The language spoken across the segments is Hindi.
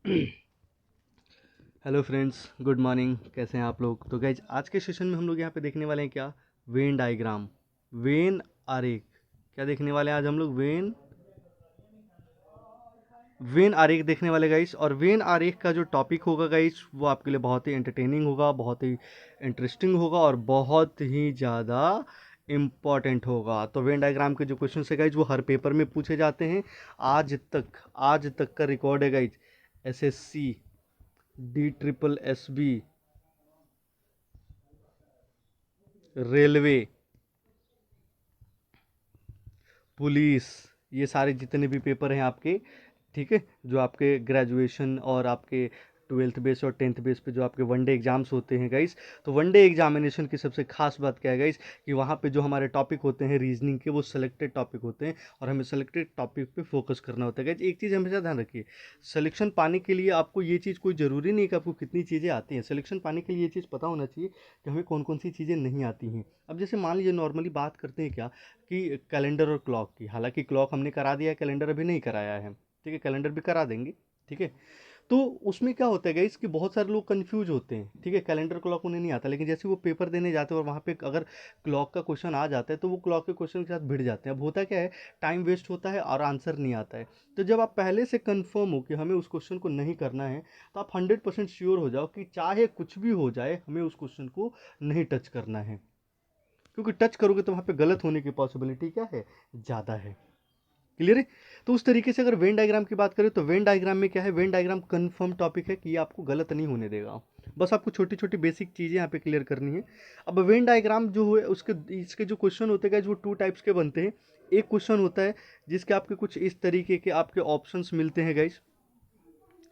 Hello friends, good morning. कैसे हैं आप लोग? तो गाइज आज के सेशन में हम लोग यहाँ पे देखने वाले हैं क्या? वेन डायग्राम, वेन आरेख। क्या देखने वाले हैं आज हम लोग? वेन आरेख देखने वाले गाइस। और वेन आरेख का जो टॉपिक होगा गाइस वो आपके लिए बहुत ही एंटरटेनिंग होगा, बहुत ही इंटरेस्टिंग होगा और बहुत ही ज़्यादा इम्पॉर्टेंट होगा। तो वेन डायग्राम के जो क्वेश्चन है गाइज वो हर पेपर में पूछे जाते हैं। आज तक का रिकॉर्ड है guys. SSC, DSSB, railway, police, ये सारे जितने भी पेपर हैं आपके, ठीक है, जो आपके ग्रेजुएशन और आपके ट्वेल्थ बेस और टेंथ बेस पे जो आपके वनडे एग्जाम्स होते हैं गाइस। तो वनडे एग्जामिनेशन की सबसे खास बात क्या है गाइस कि वहाँ पे जो हमारे टॉपिक होते हैं रीजनिंग के, वो सिलेक्टेड टॉपिक होते हैं और हमें सिलेक्टेड टॉपिक पे फोकस करना होता है गाइस। एक चीज़ हमेशा ध्यान रखिए, सिलेक्शन पाने के लिए आपको ये चीज़ कोई ज़रूरी नहीं है कि आपको कितनी चीज़ें आती हैं। सिलेक्शन पाने के लिए ये चीज़ पता होना चाहिए कि हमें कौन कौन सी चीज़ें नहीं आती हैं। अब जैसे मान लीजिए नॉर्मली बात करते हैं क्या कि कैलेंडर और क्लॉक की। हालांकि क्लॉक हमने करा दिया है, कैलेंडर अभी नहीं कराया है, ठीक है, कैलेंडर भी करा देंगे, ठीक है। तो उसमें क्या होता है गाइस कि बहुत सारे लोग कंफ्यूज होते हैं, ठीक है, कैलेंडर क्लॉक उन्हें नहीं आता, लेकिन जैसे वो पेपर देने जाते हैं और वहाँ पे अगर क्लॉक का क्वेश्चन आ जाता है तो वो क्लॉक के क्वेश्चन के साथ भिड़ जाते हैं। अब होता क्या है, टाइम वेस्ट होता है और आंसर नहीं आता है। तो जब आप पहले से कंफर्म हो कि हमें उस क्वेश्चन को नहीं करना है, तो आप 100% श्योर हो जाओ कि चाहे कुछ भी हो जाए हमें उस क्वेश्चन को नहीं टच करना है, क्योंकि टच करोगे तो वहाँ पे गलत होने की पॉसिबिलिटी क्या है, ज़्यादा है। क्लियर है? तो उस तरीके से अगर वेन डायग्राम की बात करें तो वेन डायग्राम में क्या है, वेन डायग्राम कंफर्म टॉपिक है कि ये आपको गलत नहीं होने देगा। बस आपको छोटी छोटी बेसिक चीज़ें यहाँ पे क्लियर करनी है। अब वेन डायग्राम जो है उसके इसके जो क्वेश्चन होते हैं वो टू टाइप्स के बनते हैं। एक क्वेश्चन होता है जिसके आपके कुछ इस तरीके के आपके ऑप्शंस मिलते हैं गाइस,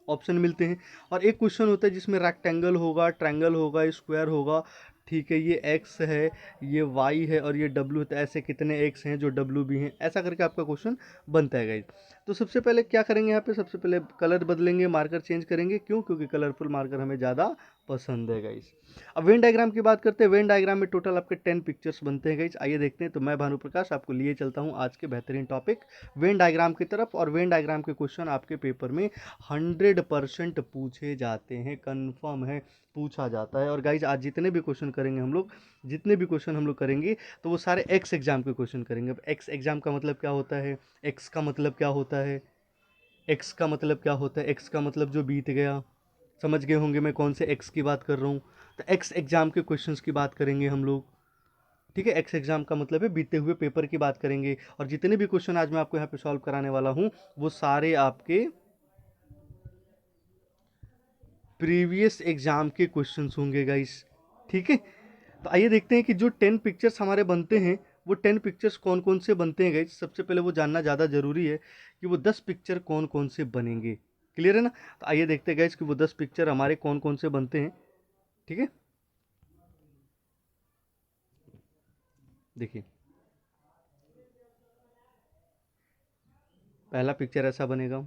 ऑप्शन मिलते हैं। और एक क्वेश्चन होता है जिसमें रेक्टेंगल होगा, ट्रायंगल होगा, स्क्वायर होगा, ठीक है, ये एक्स है, ये वाई है और ये डब्ल्यू है। तो ऐसे कितने एक्स हैं जो डब्ल्यू भी हैं, ऐसा करके आपका क्वेश्चन बनता है गाइज। तो सबसे पहले क्या करेंगे यहाँ पे, सबसे पहले कलर बदलेंगे, मार्कर चेंज करेंगे। क्यों? क्योंकि कलरफुल मार्कर हमें ज़्यादा पसंद है गाइज। अब वेन डायग्राम की बात करते हैं। वेन डायग्राम में टोटल आपके 10 पिक्चर्स बनते हैं गाइज। आइए देखते हैं। तो मैं भानु प्रकाश आपको लिए चलता हूँ आज के बेहतरीन टॉपिक वेन डायग्राम की तरफ। और वेन डायग्राम के क्वेश्चन आपके पेपर में 100% पूछे जाते हैं, कन्फर्म है, पूछा जाता है। और गाइज आज जितने भी क्वेश्चन करेंगे हम लोग, जितने भी क्वेश्चन हम लोग करेंगे तो वो सारे एक्स एग्जाम के क्वेश्चन करेंगे। अब एक्स एग्जाम का मतलब क्या होता है, एक्स का मतलब क्या होता है, एक्स का मतलब क्या होता है, एक्स का मतलब जो बीत गया। समझ गए होंगे मैं कौन से एक्स की बात कर रहा हूँ। तो एक्स एग्जाम के क्वेश्चंस की बात करेंगे हम लोग, ठीक है। एक्स एग्जाम का मतलब है बीते हुए पेपर की बात करेंगे। और जितने भी क्वेश्चन आज मैं आपको यहाँ पे सॉल्व कराने वाला हूँ वो सारे आपके प्रीवियस एग्जाम के क्वेश्चंस होंगे गाइस, ठीक है। तो आइए देखते हैं कि जो 10 पिक्चर्स हमारे बनते हैं वो 10 पिक्चर्स कौन कौन से बनते हैं गाइस। सबसे पहले वो जानना ज़्यादा ज़रूरी है कि वो 10 पिक्चर कौन कौन से बनेंगे। क्लियर है ना? तो आइए देखते हैं गाइस कि वो 10 पिक्चर हमारे कौन कौन से बनते हैं, ठीक है। देखिए, पहला पिक्चर ऐसा बनेगा,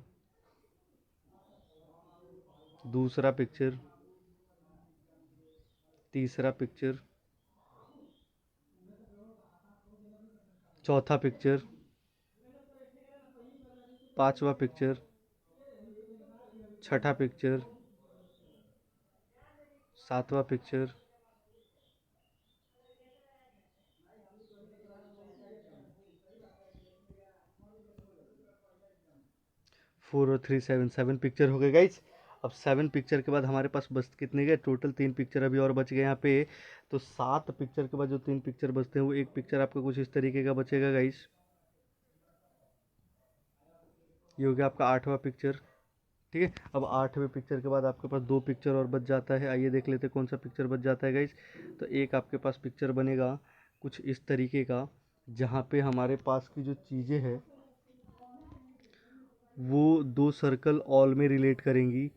दूसरा पिक्चर, तीसरा पिक्चर, चौथा पिक्चर, पांचवा पिक्चर, छठा पिक्चर, सातवां पिक्चर, 4 और 3 7 पिक्चर हो गए गाइज। अब 7 पिक्चर के बाद हमारे पास बस कितने गए, टोटल 3 पिक्चर अभी और बच गए यहाँ पे। तो 7 पिक्चर के बाद जो 3 पिक्चर बचते हैं वो एक पिक्चर आपका कुछ इस तरीके का बचेगा गाइज। ये हो गया आपका 8वां पिक्चर, ठीक है। अब 8वें पिक्चर के बाद आपके पास 2 पिक्चर और बच जाता है। आइए देख लेते हैं कौन सा पिक्चर बच जाता है गाइज। तो एक आपके पास पिक्चर बनेगा कुछ इस तरीके का, जहाँ पे हमारे पास की जो चीज़ें हैं वो 2 सर्कल ऑल में रिलेट करेंगी।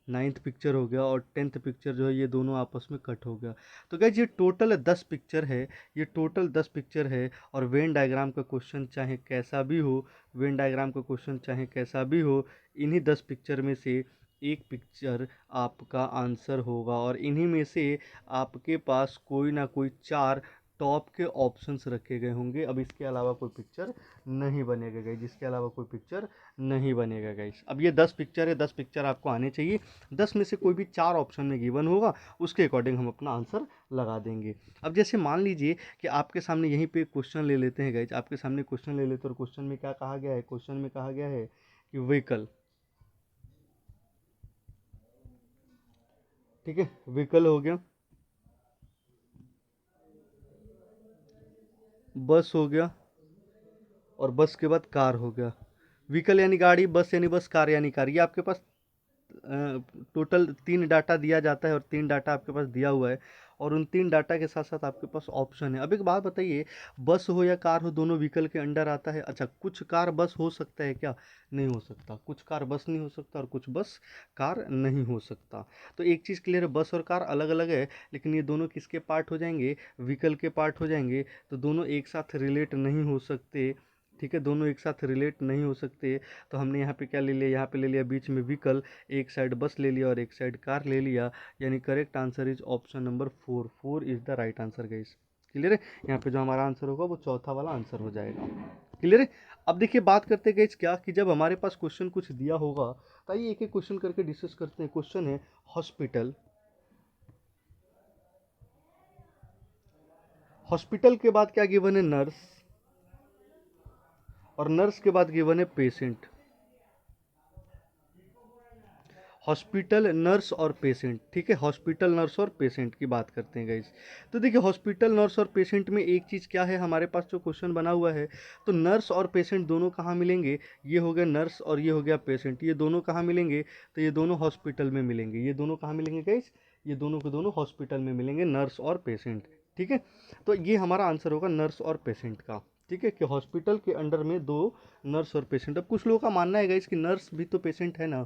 9th पिक्चर हो गया और 10th पिक्चर जो है ये दोनों आपस में कट हो गया। तो गाइज ये टोटल 10 पिक्चर है, ये टोटल 10 पिक्चर है। और वेन डायग्राम का क्वेश्चन चाहे कैसा भी हो, वेन डायग्राम का क्वेश्चन चाहे कैसा भी हो, इन्हीं 10 पिक्चर में से एक पिक्चर आपका आंसर होगा। और इन्हीं में से आपके पास कोई ना कोई 4 टॉप के ऑप्शंस रखे गए होंगे। अब इसके अलावा कोई पिक्चर नहीं बनेगा गाइस, जिसके अलावा कोई पिक्चर नहीं बनेगा गाइस। अब ये 10 पिक्चर है, 10 पिक्चर आपको आने चाहिए। 10 में से कोई भी 4 ऑप्शन में गिवन होगा, उसके अकॉर्डिंग हम अपना आंसर लगा देंगे। अब जैसे मान लीजिए कि आपके सामने यहीं पे क्वेश्चन ले लेते हैं गाइस, आपके सामने क्वेश्चन ले लेते हैं और क्वेश्चन में क्या कहा गया है, क्वेश्चन में कहा गया है कि व्हीकल, ठीक है, व्हीकल हो गया, बस हो गया, और बस के बाद कार हो गया। व्हीकल यानी गाड़ी, बस यानी बस, कार यानी कार। ये आपके पास टोटल 3 डाटा दिया जाता है और 3 डाटा आपके पास दिया हुआ है, और उन 3 डाटा के साथ साथ आपके पास ऑप्शन है। अब एक बात बताइए, बस हो या कार हो, दोनों व्हीकल के अंडर आता है। अच्छा, कुछ कार बस हो सकता है क्या? नहीं हो सकता। कुछ कार बस नहीं हो सकता और कुछ बस कार नहीं हो सकता। तो एक चीज़ क्लियर है, बस और कार अलग अलग है, लेकिन ये दोनों किसके पार्ट हो जाएंगे? व्हीकल के पार्ट हो जाएंगे। तो दोनों एक साथ रिलेट नहीं हो सकते, ठीक है, दोनों एक साथ रिलेट नहीं हो सकते। तो हमने यहाँ पे क्या ले लिया, यहाँ पे ले लिया बीच में व्हीकल, एक साइड बस ले लिया और एक साइड कार ले लिया, यानी correct answer is option number 4। 4 is the right answer guys. Clear है? यहाँ पे जो हमारा आंसर होगा वो चौथा वाला आंसर हो जाएगा। क्लियर है? अब देखिए, बात करते हैं गाइस क्या, कि जब हमारे पास क्वेश्चन कुछ दिया होगा, तो आइए एक एक क्वेश्चन करके डिस्कस करते हैं। क्वेश्चन है हॉस्पिटल, हॉस्पिटल के बाद क्या गिवन है? नर्स, और नर्स के बाद गिवन है पेशेंट। हॉस्पिटल, नर्स और पेशेंट, ठीक है, हॉस्पिटल, नर्स और पेशेंट की बात करते हैं गाइस। तो देखिए, हॉस्पिटल, नर्स और पेशेंट में एक चीज़ क्या है, हमारे पास जो क्वेश्चन बना हुआ है, तो नर्स और पेशेंट दोनों कहाँ मिलेंगे? ये हो गया नर्स और ये हो गया पेशेंट, ये दोनों कहाँ मिलेंगे? तो ये दोनों हॉस्पिटल में मिलेंगे। ये दोनों कहाँ मिलेंगे गाइस? ये दोनों के दोनों हॉस्पिटल में मिलेंगे, नर्स और पेशेंट। ठीक है, तो ये हमारा आंसर होगा नर्स और पेशेंट का। ठीक है, कि हॉस्पिटल के अंडर में 2 नर्स और पेशेंट। अब कुछ लोगों का मानना है गाइस कि नर्स भी तो पेशेंट है ना,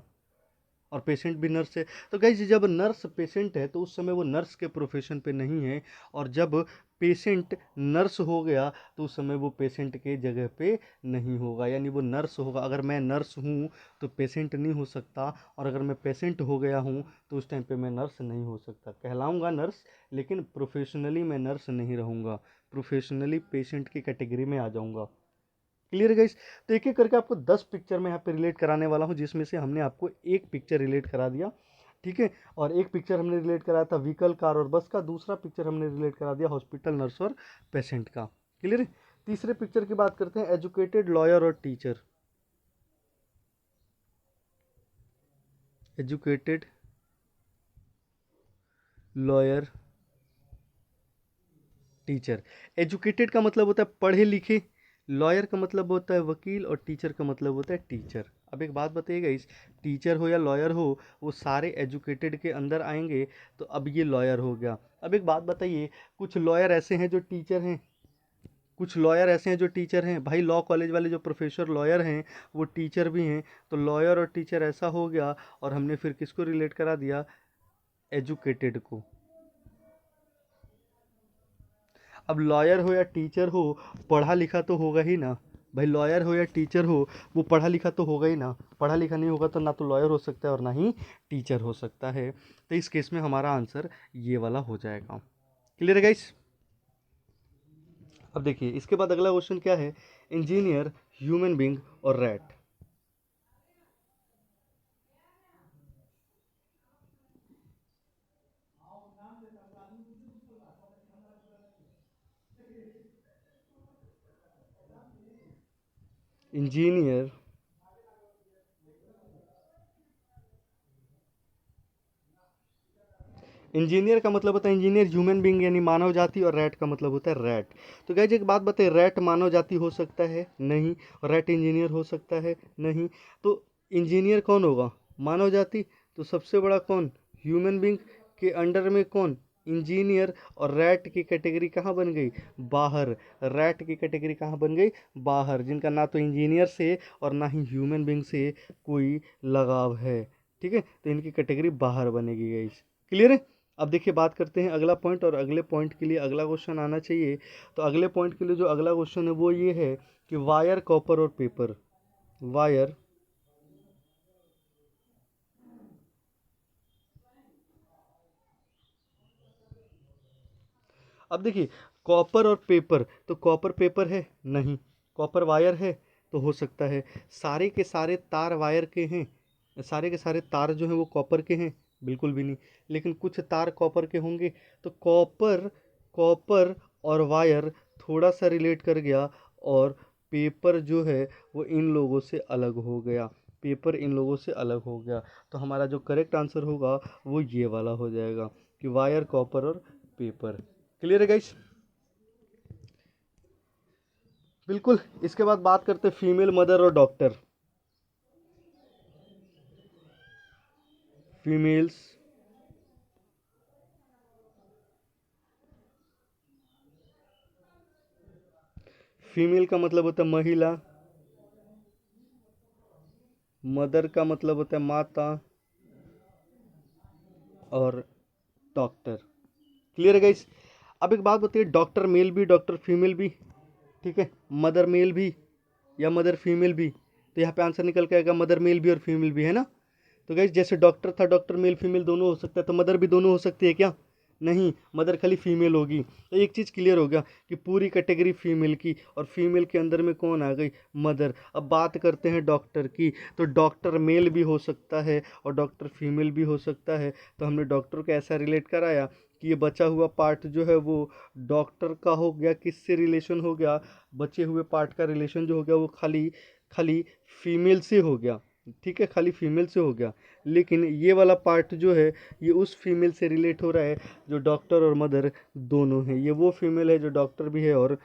और पेशेंट भी नर्स है। तो गाइज, जब नर्स पेशेंट है तो उस समय वो नर्स के प्रोफेशन पे नहीं है, और जब पेशेंट नर्स हो गया तो उस समय वो पेशेंट के जगह पे नहीं होगा, यानी वो नर्स होगा। अगर मैं नर्स हूँ तो पेशेंट नहीं हो सकता, और अगर मैं पेशेंट हो गया हूँ तो उस टाइम पे मैं नर्स नहीं हो सकता। कहलाऊँगा नर्स, लेकिन प्रोफेशनली मैं नर्स नहीं रहूँगा, प्रोफेशनली पेशेंट की कैटेगरी में आ जाऊँगा। Clear guys? तो एक एक करके आपको 10 पिक्चर में यहाँ पे रिलेट कराने वाला हूँ, जिसमें से हमने आपको एक पिक्चर रिलेट करा दिया, ठीक है, और एक पिक्चर हमने रिलेट कराया था व्हीकल, कार और बस का, दूसरा पिक्चर हमने रिलेट करा दिया हॉस्पिटल, नर्स और पेशेंट का। क्लियर है? तीसरे पिक्चर की बात करते हैं, एजुकेटेड, लॉयर और teacher. Educated, lawyer, teacher. Educated का मतलब होता है पढ़े लिखे, लॉयर का मतलब होता है वकील, और टीचर का मतलब होता है टीचर। अब एक बात बताइएगा, इस टीचर हो या लॉयर हो, वो सारे एजुकेटेड के अंदर आएंगे। तो अब ये लॉयर हो गया। अब एक बात बताइए, कुछ लॉयर ऐसे हैं जो टीचर हैं, कुछ लॉयर ऐसे हैं जो टीचर हैं। भाई, लॉ कॉलेज वाले जो प्रोफेसर लॉयर हैं वो टीचर भी हैं। तो लॉयर और टीचर ऐसा हो गया, और हमने फिर किसको रिलेट करा दिया? एजुकेटेड को। अब लॉयर हो या टीचर हो, पढ़ा लिखा तो होगा ही ना। भाई, लॉयर हो या टीचर हो, वो पढ़ा लिखा तो होगा ही ना। पढ़ा लिखा नहीं होगा तो ना तो लॉयर हो सकता है और ना ही टीचर हो सकता है। तो इस केस में हमारा आंसर ये वाला हो जाएगा। क्लियर है गाइस? अब देखिए, इसके बाद अगला क्वेश्चन क्या है, इंजीनियर, ह्यूमन बींग और रैट। इंजीनियर, इंजीनियर का मतलब होता है इंजीनियर, ह्यूमन बींग यानी मानव जाति, और रैट का मतलब होता है रैट। तो गाइस, एक बात बताइए, रैट मानव जाति हो सकता है? नहीं। और रैट इंजीनियर हो सकता है? नहीं। तो इंजीनियर कौन होगा? मानव जाति। तो सबसे बड़ा कौन? ह्यूमन बींग के अंडर में कौन? इंजीनियर। और रैट की कैटेगरी कहाँ बन गई? बाहर। रैट की कैटेगरी कहाँ बन गई? बाहर, जिनका ना तो इंजीनियर से और ना ही ह्यूमन बींग से कोई लगाव है। ठीक है, तो इनकी कैटेगरी बाहर बनेगी गाइस। क्लियर है? अब देखिए, बात करते हैं अगला पॉइंट, और अगले पॉइंट के लिए अगला क्वेश्चन आना चाहिए। तो अगले पॉइंट के लिए जो अगला क्वेश्चन है वो ये है कि वायर, कॉपर और पेपर। वायर, अब देखिए, कॉपर और पेपर, तो कॉपर पेपर है नहीं, कॉपर वायर है तो हो सकता है। सारे के सारे तार वायर के हैं, सारे के सारे तार जो हैं वो कॉपर के हैं, बिल्कुल भी नहीं। लेकिन कुछ तार कॉपर के होंगे, तो कॉपर, कॉपर और वायर थोड़ा सा रिलेट कर गया, और पेपर जो है वो इन लोगों से अलग हो गया, पेपर इन लोगों से अलग हो गया। तो हमारा जो करेक्ट आंसर होगा वो ये वाला हो जाएगा कि वायर, कॉपर और पेपर। क्लियर है गाइस? बिल्कुल। इसके बाद बात करते हैं फीमेल मदर और डॉक्टर। फीमेल्स, फीमेल का मतलब होता है महिला, मदर का मतलब होता है माता, और डॉक्टर। क्लियर है गाइस? अब एक बात बताइए, डॉक्टर मेल भी, डॉक्टर फीमेल भी, ठीक है, मदर मेल भी या मदर फीमेल भी, तो यहाँ पे आंसर निकल के आएगा मदर मेल भी और फीमेल भी, है ना? तो गाइस जैसे डॉक्टर था, डॉक्टर मेल फीमेल दोनों हो सकता है, तो मदर भी दोनों हो सकती है क्या? नहीं, मदर खाली फीमेल होगी। तो एक चीज़ क्लियर हो गया कि पूरी कैटेगरी फीमेल की, और फीमेल के अंदर में कौन आ गई? मदर। अब बात करते हैं डॉक्टर की, तो डॉक्टर मेल भी हो सकता है और डॉक्टर फीमेल भी हो सकता है। तो हमने डॉक्टर को ऐसा रिलेट कराया कि ये बचा हुआ पार्ट जो है वो डॉक्टर का हो गया, किससे रिलेशन हो गया? बचे हुए पार्ट का रिलेशन जो हो गया वो खाली खाली फीमेल से हो गया, ठीक है, खाली फीमेल से हो गया। लेकिन ये वाला पार्ट जो है ये उस फीमेल से रिलेट हो रहा है जो डॉक्टर और मदर दोनों हैं। ये वो फीमेल है जो डॉक्टर भी है और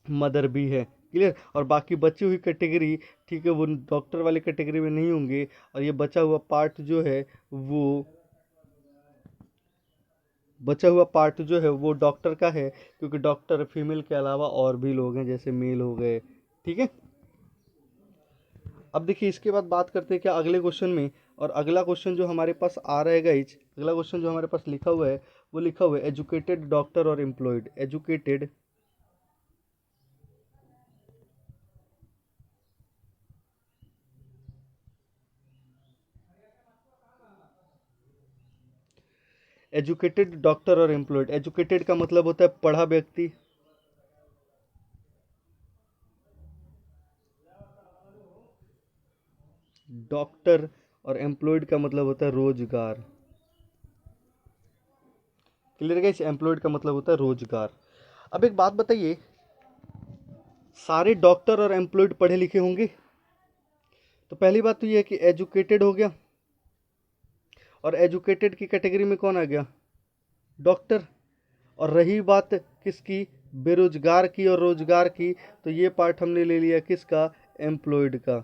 मदर भी है। क्लियर? और बाकी बची हुई कैटेगरी, ठीक है, वो डॉक्टर वाली कैटेगरी में नहीं होंगे, और ये बचा हुआ पार्ट जो है वो, बचा हुआ पार्ट जो है वो डॉक्टर का है, क्योंकि डॉक्टर फीमेल के अलावा और भी लोग हैं जैसे मेल हो गए, ठीक है। अब देखिए इसके बाद बात करते हैं क्या अगले क्वेश्चन में। और अगला क्वेश्चन जो हमारे पास आ रहा है गाइज, अगला क्वेश्चन जो हमारे पास लिखा हुआ है वो लिखा हुआ है एजुकेटेड डॉक्टर और एम्प्लॉयड। एजुकेटेड, एजुकेटेड डॉक्टर और एम्प्लॉयड। एजुकेटेड का मतलब होता है पढ़ा व्यक्ति, डॉक्टर, और एम्प्लॉयड का मतलब होता है रोजगार। Clear guys? एम्प्लॉयड का मतलब होता है रोजगार। अब एक बात बताइए, सारे डॉक्टर और एम्प्लॉयड पढ़े लिखे होंगे? तो पहली बात तो ये है कि एजुकेटेड हो गया, और एजुकेटेड की कैटेगरी में कौन आ गया? डॉक्टर। और रही बात किसकी? बेरोजगार की और रोजगार की, तो ये पार्ट हमने ले लिया किसका? एम्प्लॉयड का।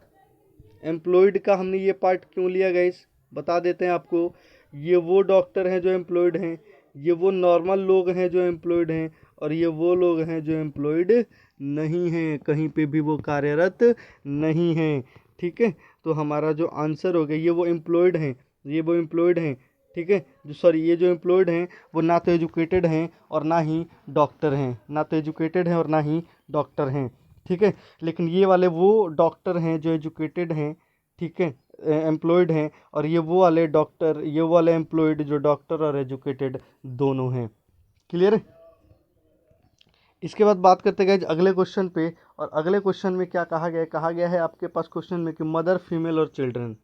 एम्प्लॉयड का हमने ये पार्ट क्यों लिया गाइस? बता देते हैं आपको। ये वो डॉक्टर हैं जो एम्प्लॉयड हैं, ये वो नॉर्मल लोग हैं जो एम्प्लॉयड हैं, और ये वो लोग हैं जो एम्प्लॉयड नहीं हैं, कहीं पे भी वो कार्यरत नहीं हैं, ठीक है। तो हमारा जो आंसर हो गया, ये वो एम्प्लॉयड हैं, ये वो एम्प्लॉयड हैं, ठीक है, जो सॉरी ये जो एम्प्लॉयड हैं वो ना तो एजुकेटेड हैं और ना ही डॉक्टर हैं, ना तो एजुकेटेड हैं और ना ही डॉक्टर हैं, ठीक है। लेकिन ये वाले वो डॉक्टर हैं जो एजुकेटेड हैं, ठीक है, एम्प्लॉयड हैं, और ये वो वाले डॉक्टर, ये वो वाले एम्प्लॉयड जो डॉक्टर और एजुकेटेड दोनों हैं। क्लियर है? इसके बाद बात करते गए अगले क्वेश्चन पे। और अगले क्वेश्चन में क्या कहा गया है? कहा गया है आपके पास क्वेश्चन में कि मदर, फीमेल और चिल्ड्रन।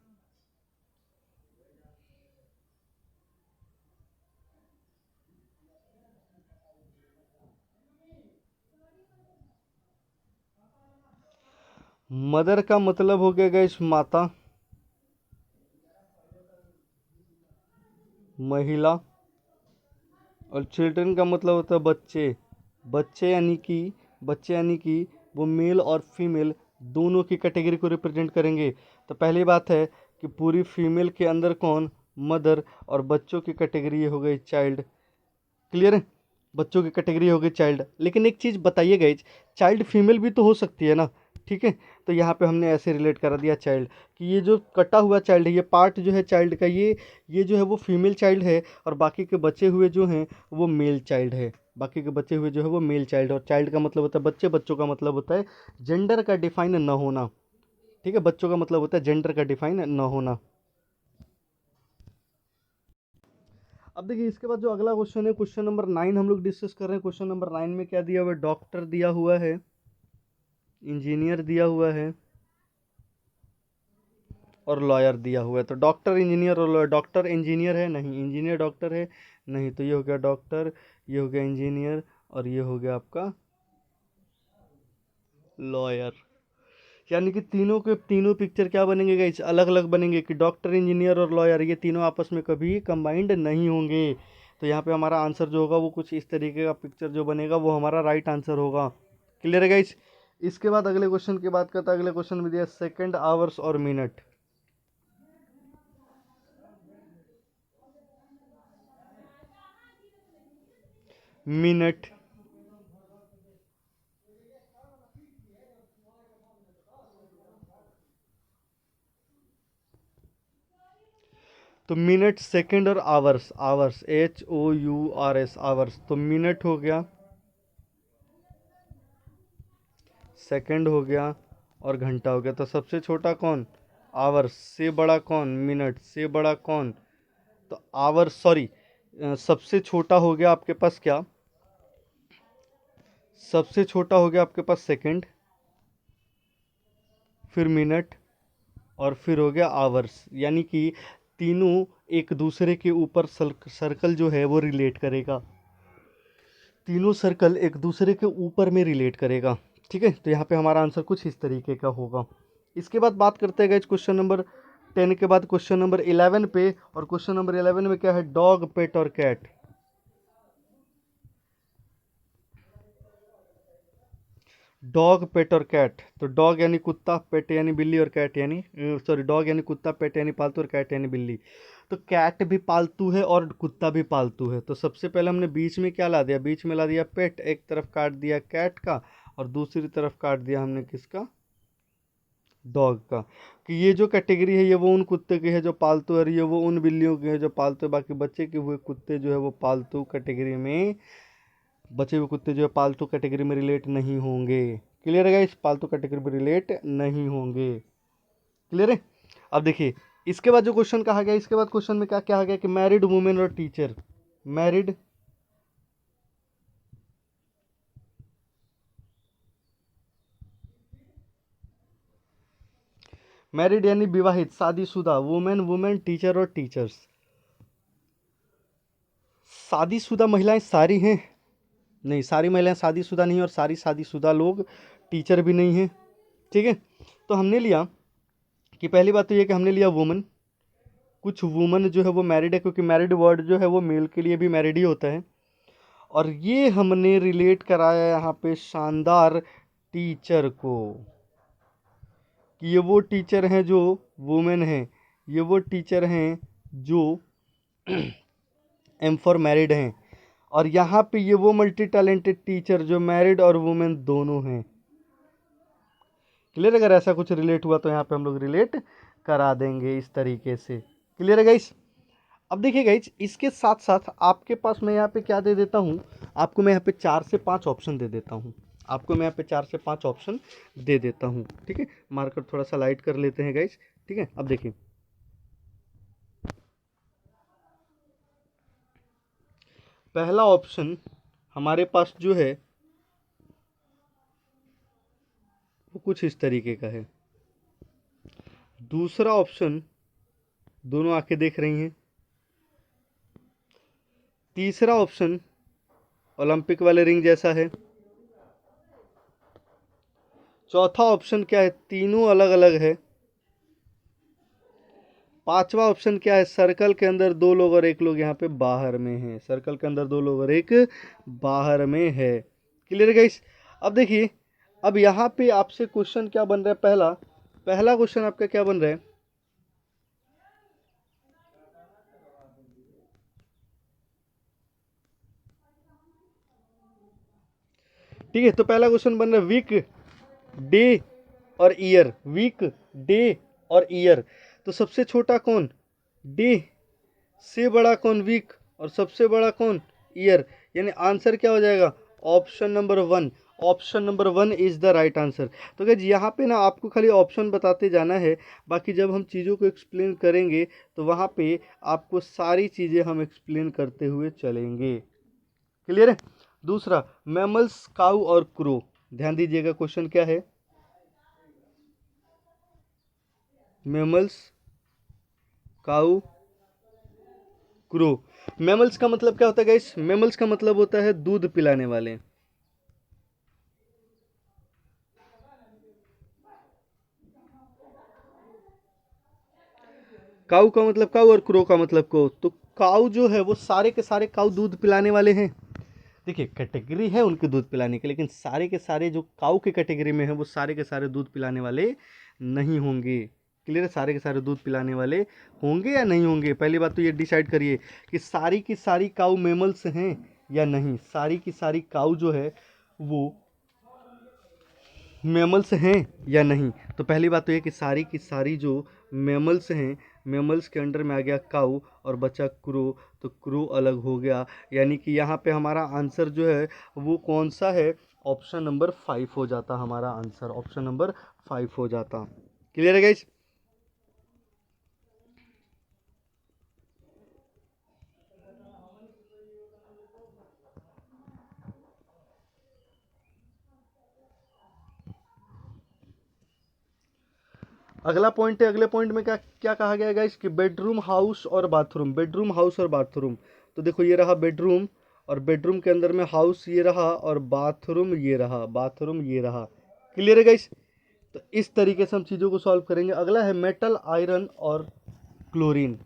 मदर का मतलब हो गया गाइस माता, महिला, और चिल्ड्रन का मतलब होता है बच्चे। बच्चे यानी कि, बच्चे यानी कि वो मेल और फीमेल दोनों की कैटेगरी को रिप्रेजेंट करेंगे। तो पहली बात है कि पूरी फीमेल के अंदर कौन? मदर, और बच्चों की कैटेगरी ये हो गई चाइल्ड। क्लियर है? बच्चों की कैटेगरी हो गई चाइल्ड। लेकिन एक चीज़ बताइए गाइज, चाइल्ड फीमेल भी तो हो सकती है ना, ठीक है। तो यहाँ पे हमने ऐसे रिलेट करा दिया चाइल्ड कि ये जो कटा हुआ चाइल्ड है, ये पार्ट जो है चाइल्ड का, ये जो है वो फीमेल चाइल्ड है, और बाकी के बचे हुए जो हैं वो मेल चाइल्ड है। बाकी के बचे हुए जो है वो मेल चाइल्ड, और चाइल्ड का मतलब होता है बच्चे, बच्चों का मतलब होता है जेंडर का डिफाइन न होना, ठीक है। बच्चों का मतलब होता है जेंडर का डिफाइन न होना। अब देखिए इसके बाद जो अगला क्वेश्चन है, क्वेश्चन नंबर 9 हम लोग डिस्कस कर रहे हैं। क्वेश्चन नंबर 9 में क्या दिया हुआ है? डॉक्टर दिया हुआ है, इंजीनियर दिया हुआ है और लॉयर दिया हुआ है। तो डॉक्टर, इंजीनियर और लॉयर। डॉक्टर इंजीनियर है? नहीं। इंजीनियर डॉक्टर है? नहीं। तो ये हो गया डॉक्टर, ये हो गया इंजीनियर और ये हो गया आपका लॉयर। यानी कि तीनों के तीनों पिक्चर क्या बनेंगे गाइस? अलग अलग बनेंगे कि डॉक्टर, इंजीनियर और लॉयर ये तीनों आपस में कभी कंबाइंड नहीं होंगे। तो यहाँ पे हमारा आंसर जो होगा वो कुछ इस तरीके का पिक्चर जो बनेगा वो हमारा राइट आंसर होगा। क्लियर है गाइस? इसके बाद अगले क्वेश्चन की बात करता है। अगले क्वेश्चन में दिया सेकंड, आवर्स और मिनट। मिनट, तो मिनट, सेकंड और आवर्स। Hours HOURS, hours. तो मिनट हो गया, सेकंड हो गया और घंटा हो गया। तो सबसे छोटा कौन? आवर्स। से बड़ा कौन? मिनट। से बड़ा कौन? तो आवर्स, सॉरी, सबसे छोटा हो गया आपके पास क्या? सबसे छोटा हो गया आपके पास सेकंड, फिर मिनट और फिर हो गया आवर्स। यानी कि तीनों एक दूसरे के ऊपर सर्कल जो है वो रिलेट करेगा। तीनों सर्कल एक दूसरे के ऊपर में रिलेट करेगा। ठीक है, तो यहाँ पे हमारा आंसर कुछ इस तरीके का होगा। इसके बाद बात करते हैं क्वेश्चन नंबर 10 के बाद क्वेश्चन नंबर 11 पे। और क्वेश्चन नंबर 11 में क्या है? डॉग, पेट और कैट। डॉग, पेट और कैट। तो डॉग यानी कुत्ता, पेट यानी बिल्ली और कैट यानी, सॉरी, डॉग यानी कुत्ता, पेट यानी पालतू और कैट यानी बिल्ली। तो कैट भी पालतू है और कुत्ता भी पालतू है। तो सबसे पहले हमने बीच में क्या ला दिया? बीच में ला दिया पेट, एक तरफ काट दिया कैट का और दूसरी तरफ काट दिया हमने किसका? डॉग का। कि ये जो कैटेगरी है ये वो उन कुत्ते की है जो पालतू है और ये वो उन बिल्लियों की है जो पालतू है। बाकी बच्चे के हुए कुत्ते जो है वो पालतू कैटेगरी में, बचे हुए कुत्ते जो है पालतू कैटेगरी में रिलेट नहीं होंगे। क्लियर है गाइस? पालतू कैटेगरी में रिलेट नहीं होंगे। क्लियर है? अब देखिए इसके बाद जो क्वेश्चन कहा गया, इसके बाद क्वेश्चन में क्या कहा गया कि मैरिड वुमेन और टीचर। मैरिड, मैरिड यानी विवाहित, शादीशुदा। वुमेन, वुमेन, टीचर और टीचर्स। शादीशुदा महिलाएं सारी हैं? नहीं, सारी महिलाएं शादीशुदा नहीं और सारी शादीशुदा लोग टीचर भी नहीं हैं। ठीक है, तो हमने लिया कि पहली बात तो ये कि हमने लिया वुमन। कुछ वुमन जो है वो मैरिड है, क्योंकि मैरिड वर्ड जो है वो मेल के लिए भी मैरिड ही होता है। और ये हमने रिलेट कराया यहाँ पे शानदार टीचर को, कि ये वो टीचर हैं जो वुमेन हैं, ये वो टीचर हैं जो एम फॉर मैरिड हैं, और यहाँ पे ये वो मल्टी टैलेंटेड टीचर जो मैरिड और वुमेन दोनों हैं। क्लियर? अगर ऐसा कुछ रिलेट हुआ तो यहाँ पे हम लोग रिलेट करा देंगे इस तरीके से। क्लियर है गाइस? अब देखिए गाइस, इसके साथ साथ आपके पास मैं यहाँ पे क्या दे देता हूँ, आपको मैं यहाँ पे 4 से 5 ऑप्शन दे देता हूँ। आपको मैं यहाँ पे 4 से 5 ऑप्शन दे देता हूँ। ठीक है, मार्कर थोड़ा सा लाइट कर लेते हैं गाइस। ठीक है, अब देखिए पहला ऑप्शन हमारे पास जो है वो कुछ इस तरीके का है। दूसरा ऑप्शन, दोनों आंखें देख रही हैं। तीसरा ऑप्शन ओलंपिक वाले रिंग जैसा है। चौथा ऑप्शन क्या है? तीनों अलग अलग है। पांचवा ऑप्शन क्या है? सर्कल के अंदर 2 लोग और 1 लोग यहाँ पे बाहर में है। सर्कल के अंदर 2 लोग और 1 बाहर में है। Clear guys? अब देखिए, अब यहाँ पे आपसे क्वेश्चन क्या बन रहा है? पहला पहला क्वेश्चन आपका क्या बन रहा है? ठीक है, तो पहला क्वेश्चन बन रहा है वीक, डे और ईयर। वीक, डे और ईयर। तो सबसे छोटा कौन? डे। से बड़ा कौन? वीक। और सबसे बड़ा कौन? ईयर। यानी आंसर क्या हो जाएगा? Option number 1। Option number 1 is the right answer. तो गाइज यहाँ पे ना आपको खाली ऑप्शन बताते जाना है, बाकी जब हम चीज़ों को एक्सप्लेन करेंगे तो वहाँ पे आपको सारी चीज़ें हम एक्सप्लेन करते हुए चलेंगे। क्लियर है। दूसरा, मैमल्स, काऊ और क्रो। ध्यान दीजिएगा क्वेश्चन क्या है। मैमल्स, काऊ, क्रो। मैमल्स का मतलब क्या होता है गाइस? मैमल्स का मतलब होता है दूध पिलाने वाले। काऊ का मतलब काऊ और क्रो का मतलब को। तो काऊ जो है वो सारे के सारे काऊ दूध पिलाने वाले हैं। देखिए कैटेगरी है उनके दूध पिलाने के, लेकिन सारे के सारे जो काऊ के कैटेगरी में है वो सारे के सारे दूध पिलाने वाले नहीं होंगे। क्लियर है। सारे के सारे दूध पिलाने वाले होंगे या नहीं होंगे, पहली बात तो ये डिसाइड करिए कि सारी की सारी काऊ मेमल्स हैं या नहीं। सारी की सारी काऊ जो है वो मैमल्स हैं या नहीं। तो पहली बात तो ये कि सारी की सारी जो मैमल्स हैं, मैमल्स के अंडर में आ गया काऊ और बचा क्रो, तो क्रो अलग हो गया। यानी कि यहाँ पे हमारा आंसर जो है वो कौन सा है? ऑप्शन नंबर 5 हो जाता हमारा आंसर, ऑप्शन नंबर 5 हो जाता। क्लियर है गाइस? अगला पॉइंट है, अगले पॉइंट में क्या क्या कहा गया है गाइस कि बेडरूम, हाउस और बाथरूम। बेडरूम, हाउस और बाथरूम। तो देखो ये रहा बेडरूम, और बेडरूम के अंदर में हाउस ये रहा, और बाथरूम ये रहा, बाथरूम ये रहा। क्लियर है गाइस? तो इस तरीके से हम चीज़ों को सॉल्व करेंगे। अगला है मेटल, आयरन और क्लोरीन।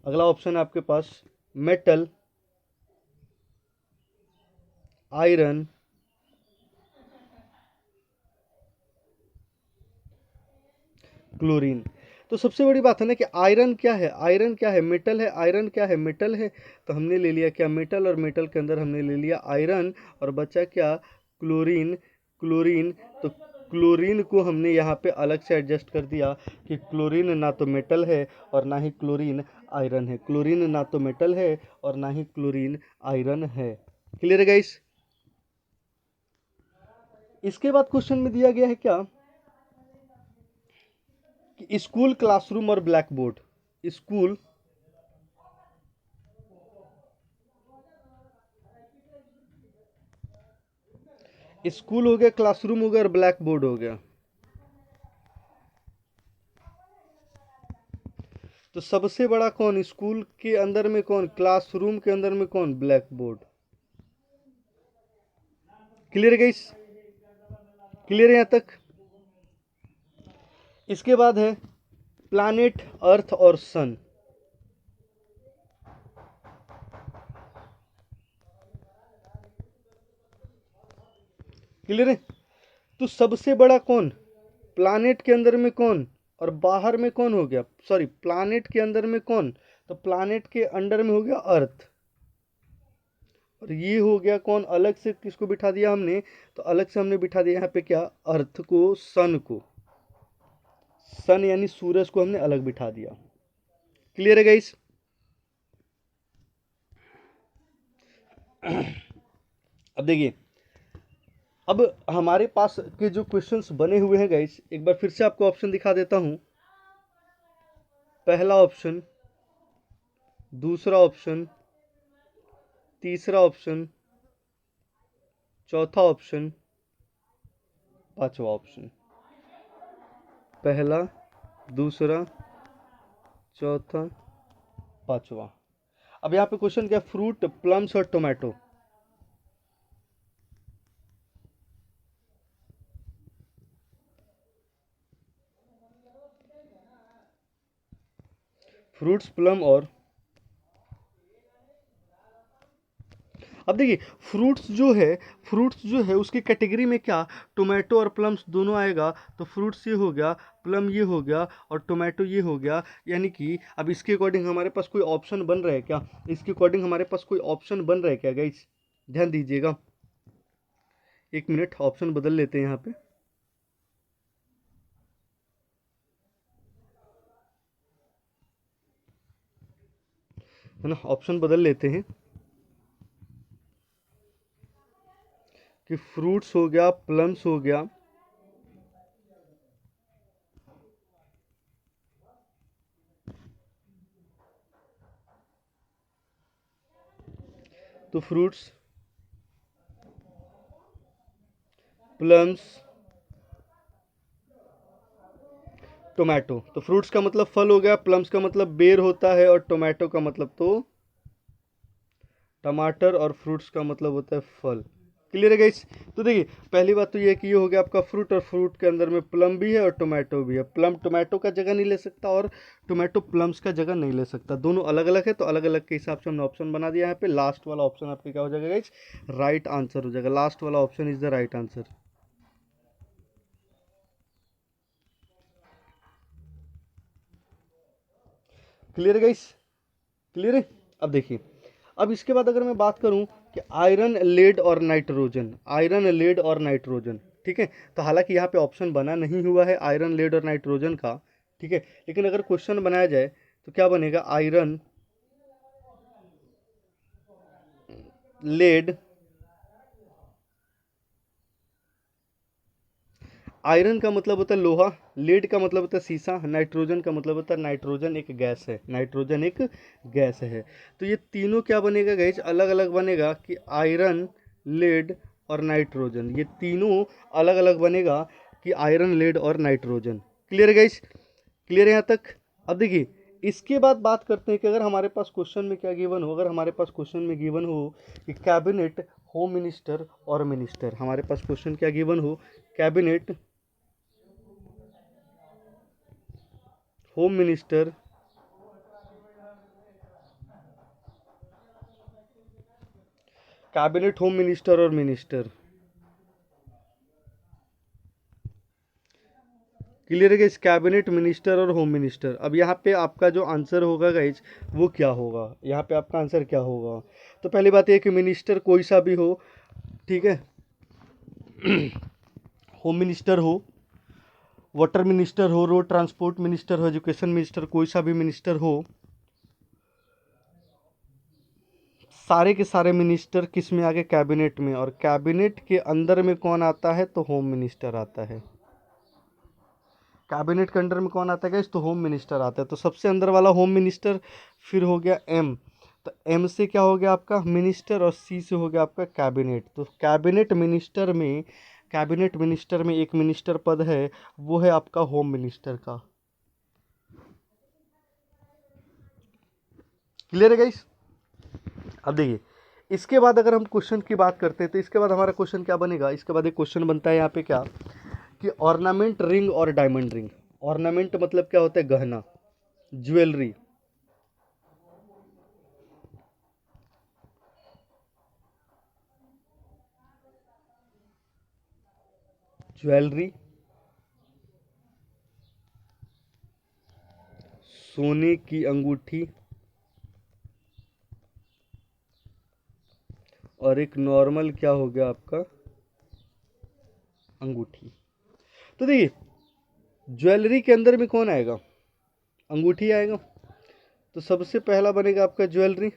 अगला ऑप्शन है आपके पास मेटल, आयरन, क्लोरीन। तो सबसे बड़ी बात है ना कि आयरन क्या है, आयरन क्या है, मेटल है, आयरन क्या है, मेटल है। तो हमने ले लिया क्या? मेटल, और मेटल के अंदर हमने ले लिया आयरन, और बचा क्या? क्लोरीन। क्लोरीन। तो क्लोरीन को हमने यहाँ पे अलग से एडजस्ट कर दिया कि क्लोरीन ना तो मेटल है और ना ही क्लोरीन आयरन है। क्लोरीन ना तो मेटल है और ना ही क्लोरीन आयरन है। क्लियर है गाइस? इसके बाद क्वेश्चन में दिया गया है क्या कि स्कूल, क्लासरूम और ब्लैक बोर्ड। स्कूल, स्कूल हो गया, क्लासरूम हो गया और ब्लैक बोर्ड हो गया। तो सबसे बड़ा कौन? स्कूल के अंदर में कौन? क्लासरूम के अंदर में कौन? Black board. क्लियर है गाइस? क्लियर है यहाँ तक? इसके बाद है प्लैनेट, अर्थ और सन। क्लियर है? तो सबसे बड़ा कौन? प्लैनेट के अंदर में कौन और बाहर में कौन हो गया? सॉरी, प्लैनेट के अंदर में कौन? तो प्लैनेट के अंडर में हो गया अर्थ, और ये हो गया कौन? अलग से किसको बिठा दिया हमने? तो अलग से हमने बिठा दिया यहाँ पे क्या? अर्थ को, सन को। सन यानी सूरज को हमने अलग बिठा दिया। क्लियर है गाइस? अब देखिए, अब हमारे पास के जो क्वेश्चंस बने हुए हैं गाइस, एक बार फिर से आपको ऑप्शन दिखा देता हूं। पहला ऑप्शन, दूसरा ऑप्शन, तीसरा ऑप्शन, चौथा ऑप्शन, पांचवा ऑप्शन। पहला, दूसरा, चौथा, पांचवा। अब यहाँ पे क्वेश्चन क्या? फ्रूट, प्लम्स और टोमेटो। फ्रूट्स, प्लम और, अब देखिए फ्रूट्स जो है उसकी कैटेगरी में क्या? टोमेटो और प्लम्स दोनों आएगा। तो फ्रूट्स ये हो गया, प्लम ये हो गया और टोमेटो ये हो गया। यानी कि अब इसके अकॉर्डिंग हमारे पास कोई ऑप्शन बन रहा है क्या? इसके अकॉर्डिंग हमारे पास कोई ऑप्शन बन रहा है क्या गाइस? ध्यान दीजिएगा, एक मिनट, ऑप्शन बदल लेते हैं यहाँ पे। है ना, ऑप्शन बदल लेते हैं। कि फ्रूट्स हो गया, प्लम्स हो गया, तो फ्रूट्स, प्लम्स, टोमेटो। तो फ्रूट्स का मतलब फल हो गया, प्लम्स का मतलब बेर होता है, और टोमेटो का मतलब तो टमाटर, और फ्रूट्स का मतलब होता है फल। क्लियर है गाइस? तो देखिए, पहली बात तो ये है कि ये हो गया आपका फ्रूट, और फ्रूट के अंदर में प्लम भी है और टोमेटो भी है। प्लम टोमेटो का जगह नहीं ले सकता, और टोमेटो प्लम्स का जगह नहीं ले सकता, दोनों अलग अलग है। तो अलग अलग के हिसाब से हमने ऑप्शन बना दिया यहाँ पे। लास्ट वाला ऑप्शन आपके क्या हो जाएगा गाइस? राइट आंसर हो जाएगा। लास्ट वाला option is the right answer. Clear है गाइस? क्लियर है? अब देखिए, अब इसके बाद अगर मैं बात करूं कि आयरन, लेड और नाइट्रोजन, आयरन, लेड और नाइट्रोजन, ठीक है। तो हालांकि यहाँ पे ऑप्शन बना नहीं हुआ है आयरन, लेड और नाइट्रोजन का, ठीक है, लेकिन अगर क्वेश्चन बनाया जाए तो क्या बनेगा? आयरन, लेड, आयरन का मतलब होता है लोहा, लेड का मतलब होता है शीशा, नाइट्रोजन का मतलब होता है, नाइट्रोजन एक गैस है, नाइट्रोजन एक गैस है। तो ये तीनों क्या बनेगा गाइज? अलग अलग बनेगा कि आयरन, लेड और नाइट्रोजन, ये तीनों अलग अलग बनेगा कि आयरन, लेड और नाइट्रोजन। क्लियर है गाइज? क्लियर है यहाँ तक? अब देखिए, इसके बाद बात करते हैं कि अगर हमारे पास क्वेश्चन में क्या गिवन हो, अगर हमारे पास क्वेश्चन में गिवन हो कि कैबिनेट, होम मिनिस्टर और मिनिस्टर, हमारे पास क्वेश्चन क्या गिवन हो? Cabinet, home minister, cabinet, home minister और मिनिस्टर। क्लियर है गाइस? कैबिनेट, मिनिस्टर और होम मिनिस्टर। अब यहाँ पे आपका जो आंसर होगा गाइस, वो क्या होगा? यहाँ पे आपका आंसर क्या होगा? तो पहली बात ये कि मिनिस्टर कोई सा भी हो, ठीक है, होम मिनिस्टर हो, वाटर मिनिस्टर हो, रोड ट्रांसपोर्ट मिनिस्टर हो, एजुकेशन मिनिस्टर, कोई सा भी मिनिस्टर हो, सारे के सारे मिनिस्टर किस में आ गए? कैबिनेट में। और कैबिनेट के अंदर में कौन आता है? तो होम मिनिस्टर आता है। कैबिनेट के अंडर में कौन आता है गाइस? तो होम मिनिस्टर आता है। तो सबसे अंदर वाला होम मिनिस्टर, फिर हो गया एम, तो एम से क्या हो गया आपका? मिनिस्टर, और सी से हो गया आपका कैबिनेट। तो कैबिनेट मिनिस्टर में, कैबिनेट मिनिस्टर में एक मिनिस्टर पद है, वो है आपका होम मिनिस्टर का। क्लियर है गाइस? अब देखिए, इसके बाद अगर हम क्वेश्चन की बात करते हैं तो इसके बाद हमारा क्वेश्चन क्या बनेगा? इसके बाद एक क्वेश्चन बनता है यहाँ पे क्या, कि ऑर्नामेंट रिंग और डायमंड रिंग। ऑर्नामेंट मतलब क्या होता है? गहना, ज्वेलरी, ज्वेलरी, सोने की अंगूठी, और एक नॉर्मल क्या हो गया आपका? अंगूठी। तो देखिए, ज्वेलरी के अंदर में कौन आएगा? अंगूठी आएगा। तो सबसे पहला बनेगा आपका ज्वेलरी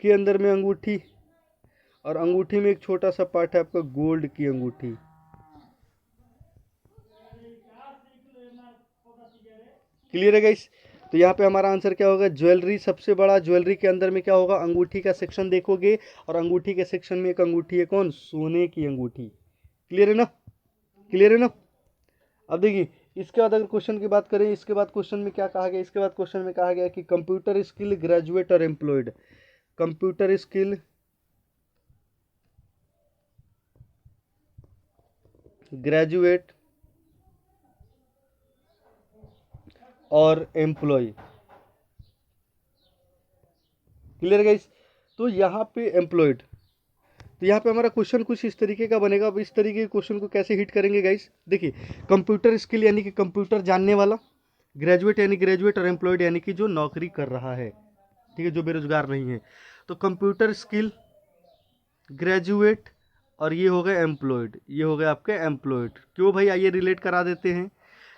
के अंदर में अंगूठी, और अंगूठी में एक छोटा सा पार्ट है आपका गोल्ड की अंगूठी। क्लियर है गाइस? तो यहाँ पे हमारा आंसर क्या होगा? ज्वेलरी सबसे बड़ा। ज्वेलरी के अंदर में क्या होगा? अंगूठी का सेक्शन देखोगे, और अंगूठी के सेक्शन में एक अंगूठी है, कौन? सोने की अंगूठी। क्लियर है ना? क्लियर है ना? अब देखिए, इसके बाद अगर क्वेश्चन की बात करें, इसके बाद क्वेश्चन में क्या कहा गया? इसके बाद क्वेश्चन में कहा गया कि कंप्यूटर स्किल ग्रेजुएट और एम्प्लॉयड, कंप्यूटर स्किल ग्रेजुएट और एम्प्लॉय। Clear guys? तो यहाँ पे एम्प्लॉयड, तो यहाँ पे हमारा क्वेश्चन कुछ इस तरीके का बनेगा। अब इस तरीके के क्वेश्चन को कैसे हिट करेंगे गाइस? देखिए, कंप्यूटर स्किल यानी कि कंप्यूटर जानने वाला, ग्रेजुएट यानी ग्रेजुएट, और एम्प्लॉयड यानी कि जो नौकरी कर रहा है, ठीक है, जो बेरोजगार नहीं है। तो कंप्यूटर स्किल ग्रेजुएट, और ये हो गए एम्प्लॉयड, ये हो गए आपके एम्प्लॉयड। क्यों भाई? आइए रिलेट करा देते हैं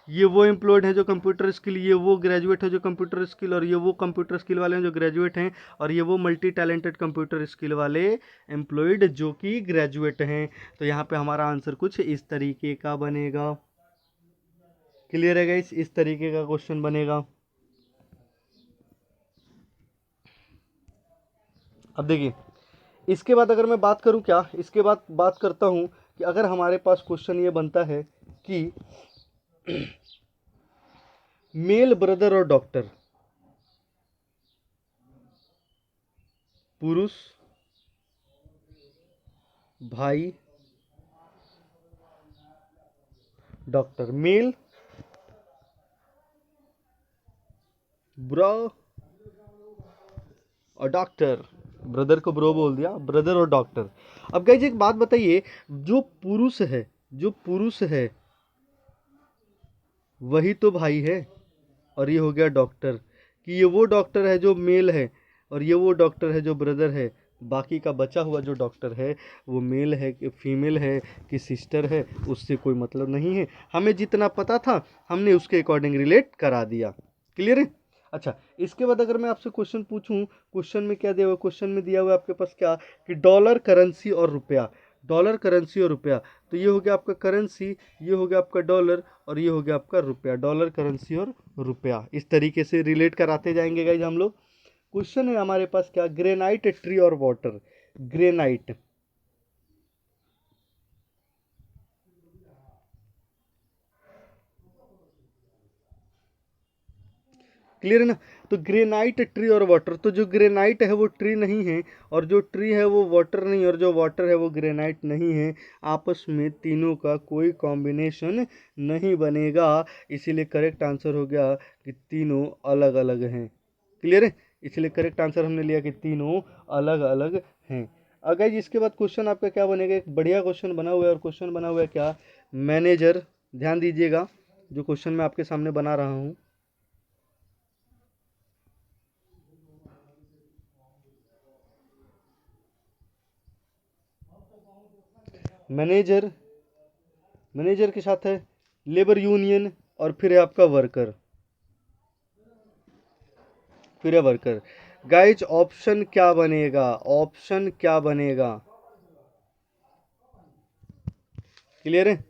ये वो एम्प्लॉयड है जो कंप्यूटर स्किल, ये वो ग्रेजुएट है जो कंप्यूटर स्किल, और ये वो कंप्यूटर स्किल वाले हैं जो ग्रेजुएट हैं, और ये वो मल्टी टैलेंटेड कंप्यूटर स्किल वाले एम्प्लॉयड जो कि ग्रेजुएट हैं। तो यहाँ पे हमारा आंसर कुछ इस तरीके का बनेगा। क्लियर है गाइस, इस तरीके का क्वेश्चन बनेगा। अब देखिए, इसके बाद अगर मैं बात करूं, क्या इसके बाद बात करता हूं कि अगर हमारे पास क्वेश्चन ये बनता है कि मेल ब्रदर और डॉक्टर, पुरुष भाई डॉक्टर, मेल ब्रो और डॉक्टर, ब्रदर को ब्रो बोल दिया, ब्रदर और डॉक्टर। अब गाइस एक बात बताइए, जो पुरुष है, जो पुरुष है वही तो भाई है, और ये हो गया डॉक्टर, कि ये वो डॉक्टर है जो मेल है, और ये वो डॉक्टर है जो ब्रदर है। बाकी का बचा हुआ जो डॉक्टर है वो मेल है कि फीमेल है कि सिस्टर है, उससे कोई मतलब नहीं है। हमें जितना पता था हमने उसके अकॉर्डिंग रिलेट करा दिया। क्लियर है? अच्छा, इसके बाद अगर मैं आपसे क्वेश्चन पूछूं, क्वेश्चन में क्या दिया हुआ, क्वेश्चन में दिया हुआ है आपके पास क्या, कि डॉलर करेंसी और रुपया, डॉलर करेंसी और रुपया। तो ये हो गया आपका करेंसी, ये हो गया आपका डॉलर, और ये हो गया आपका रुपया। डॉलर करेंसी और रुपया, इस तरीके से रिलेट कराते जाएंगे गाइज हम लोग। क्वेश्चन है हमारे पास क्या, ग्रेनाइट ट्री और वाटर, ग्रेनाइट, क्लियर है ना? तो ग्रेनाइट ट्री और वाटर, तो जो ग्रेनाइट है वो ट्री नहीं है, और जो ट्री है वो वाटर नहीं, और जो वाटर है वो ग्रेनाइट नहीं है। आपस में तीनों का कोई कॉम्बिनेशन नहीं बनेगा, इसीलिए करेक्ट आंसर हो गया कि तीनों अलग अलग हैं। क्लियर है? इसलिए करेक्ट आंसर हमने लिया कि तीनों अलग अलग हैं। अगर इसके बाद क्वेश्चन आपका क्या बनेगा, एक बढ़िया क्वेश्चन बना हुआ है, और क्वेश्चन बना हुआ है क्या, मैनेजर, ध्यान दीजिएगा जो क्वेश्चन मैं आपके सामने बना रहा हूँ। मैनेजर, मैनेजर के साथ है लेबर यूनियन, और फिर है आपका वर्कर, फिर है वर्कर। गाइज ऑप्शन क्या बनेगा, ऑप्शन क्या बनेगा? क्लियर है?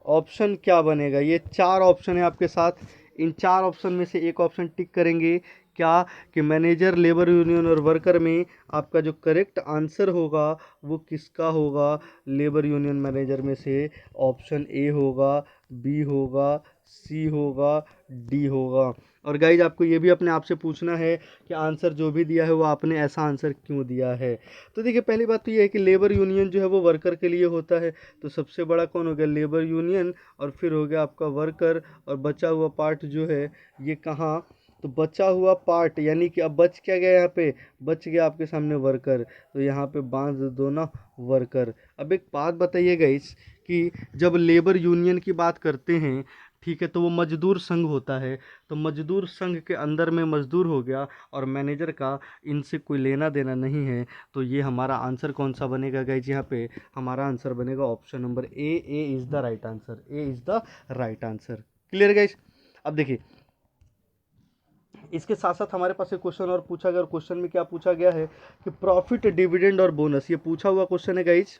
ऑप्शन क्या बनेगा? ये चार ऑप्शन है आपके साथ, इन चार ऑप्शन में से एक ऑप्शन टिक करेंगे। क्या, कि मैनेजर, लेबर यूनियन और वर्कर में आपका जो करेक्ट आंसर होगा वो किसका होगा? लेबर यूनियन मैनेजर में से ऑप्शन ए होगा, बी होगा, सी होगा, डी होगा। और गाइज आपको ये भी अपने आप से पूछना है कि आंसर जो भी दिया है वो आपने ऐसा आंसर क्यों दिया है। तो देखिए, पहली बात तो ये है कि लेबर यूनियन जो है वो वर्कर के लिए होता है, तो सबसे बड़ा कौन हो गया, लेबर यूनियन, और फिर हो गया आपका वर्कर, और बचा हुआ पार्ट जो है ये कहाँ, तो बचा हुआ पार्ट यानी कि अब बच क्या गया, यहाँ पे बच गया आपके सामने वर्कर, तो यहाँ पे बांध दो ना वर्कर। अब एक बात बताइएगा इस, कि जब लेबर यूनियन की बात करते हैं, ठीक है, तो वो मजदूर संघ होता है, तो मजदूर संघ के अंदर में मजदूर हो गया, और मैनेजर का इनसे कोई लेना देना नहीं है। तो ये हमारा आंसर कौन सा बनेगा गाइज, यहाँ पे हमारा आंसर बनेगा option number A is the right answer, A is the right answer. Clear guys? अब देखिए, इसके साथ साथ हमारे पास एक क्वेश्चन और पूछा गया, और क्वेश्चन में क्या पूछा गया है कि प्रॉफिट, डिविडेंड और बोनस, ये पूछा हुआ क्वेश्चन है गाइज।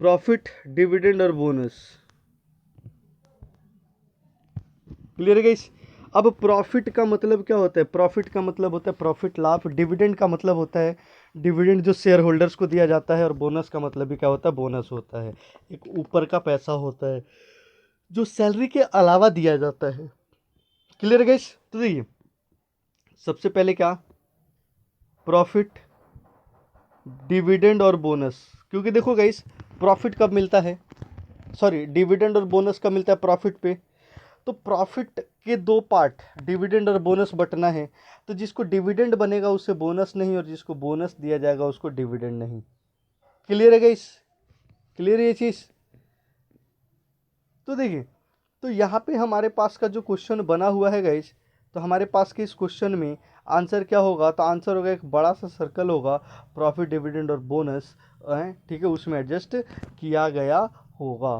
प्रॉफिट, डिविडेंड और बोनस, क्लियर है गाइस? अब प्रॉफिट का मतलब क्या होता है, प्रॉफिट का मतलब होता है प्रॉफिट, लाभ। डिविडेंड का मतलब होता है डिविडेंड जो शेयर होल्डर्स को दिया जाता है, और बोनस का मतलब भी क्या होता है, बोनस होता है एक ऊपर का पैसा होता है जो सैलरी के अलावा दिया जाता है। क्लियर है गाइस? तो देखिए, सबसे पहले क्या, प्रॉफिट, डिविडेंड और बोनस। क्योंकि देखो गाइस, प्रॉफिट कब मिलता है, सॉरी, डिविडेंड और बोनस कब मिलता है, प्रॉफिट पे। तो प्रॉफिट के दो पार्ट, डिविडेंड और बोनस बटना है, तो जिसको डिविडेंड बनेगा उससे बोनस नहीं, और जिसको बोनस दिया जाएगा उसको डिविडेंड नहीं। क्लियर है गाइस? क्लियर है ये चीज़? तो देखिए, तो यहाँ पे हमारे पास का जो क्वेश्चन बना हुआ है गाइस, तो हमारे पास के इस क्वेश्चन में आंसर क्या होगा, तो आंसर होगा एक बड़ा सा सर्कल होगा, प्रॉफिट डिविडेंड और बोनस, ठीक है, उसमें एडजस्ट किया गया होगा।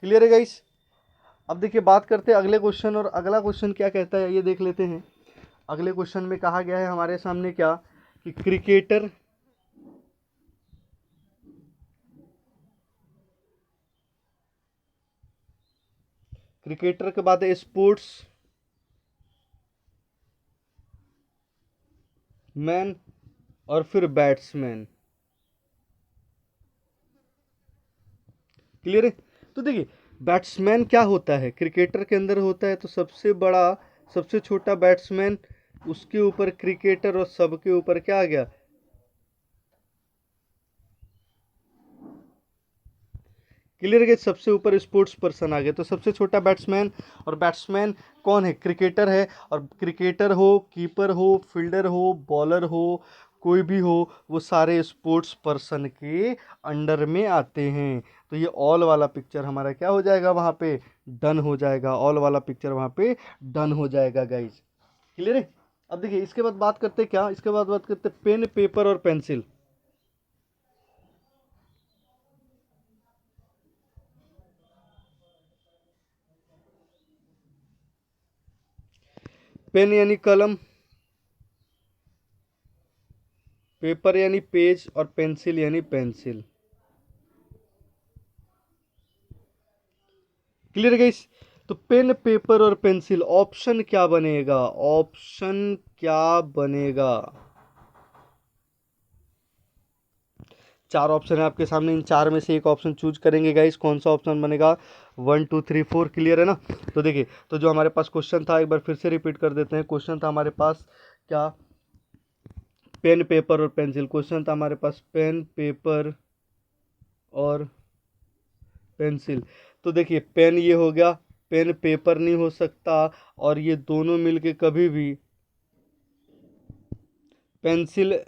क्लियर है गाइस। अब देखिए बात करते हैं अगले क्वेश्चन, और अगला क्वेश्चन क्या कहता है ये देख लेते हैं। अगले क्वेश्चन में कहा गया है हमारे सामने क्या, कि क्रिकेटर क्रिकेटर के बाद स्पोर्ट्स मैन और फिर बैट्समैन। क्लियर है। तो देखिए बैट्समैन क्या होता है, क्रिकेटर के अंदर होता है तो सबसे बड़ा सबसे छोटा बैट्समैन, उसके ऊपर क्रिकेटर, और सबके ऊपर क्या आ गया, क्लियर है, सबसे ऊपर स्पोर्ट्स पर्सन आ गया। तो सबसे छोटा बैट्समैन, और बैट्समैन कौन है, क्रिकेटर है, और क्रिकेटर हो, कीपर हो, फील्डर हो, बॉलर हो, कोई भी हो, वो सारे स्पोर्ट्स पर्सन के अंडर में आते हैं। तो ये ऑल वाला पिक्चर हमारा क्या हो जाएगा, वहाँ पे डन हो जाएगा, ऑल वाला पिक्चर वहाँ पे डन हो जाएगा गाइज। क्लियर है। अब देखिए इसके बाद बात करते हैं क्या, इसके बाद बात करते हैं पेन पेपर और पेंसिल। पेन यानी कलम, पेपर यानी पेज, और पेंसिल यानी पेंसिल। Clear guys. तो पेन पेपर और पेंसिल, ऑप्शन क्या बनेगा, ऑप्शन क्या बनेगा, चार ऑप्शन है आपके सामने, इन चार में से एक ऑप्शन चूज करेंगे गाइस, कौन सा ऑप्शन बनेगा, 1 2 3 4। क्लियर है ना। तो देखिए, तो जो हमारे पास क्वेश्चन था एक बार फिर से रिपीट कर देते हैं। क्वेश्चन था हमारे पास क्या, पेन पेपर और पेंसिल। क्वेश्चन था हमारे पास पेन पेपर और पेंसिल। तो देखिए पेन ये हो गया, पेन पेपर नहीं हो सकता, और ये दोनों मिलके कभी भी पेंसिल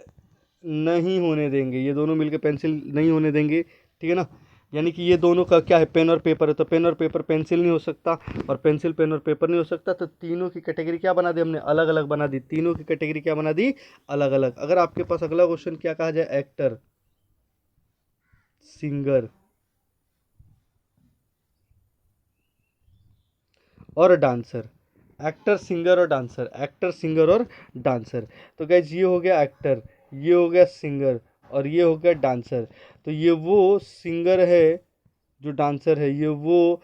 नहीं होने देंगे, ये दोनों मिलके पेंसिल नहीं होने देंगे, ठीक है ना। यानी कि ये दोनों का क्या है, पेन और पेपर है, तो पेन और पेपर पेंसिल नहीं हो सकता, और पेंसिल पेन और पेपर नहीं हो सकता। तो तीनों की कैटेगरी क्या बना दी हमने, अलग अलग बना दी, तीनों की कैटेगरी क्या बना दी, अलग अलग। अगर आपके पास अगला क्वेश्चन क्या कहा जाए, एक्टर, सिंगर और डांसर, एक्टर सिंगर और डांसर, एक्टर सिंगर और डांसर। तो गाइज ये हो गया एक्टर, ये हो गया सिंगर, और ये हो गया डांसर। तो ये वो सिंगर है जो डांसर है, ये वो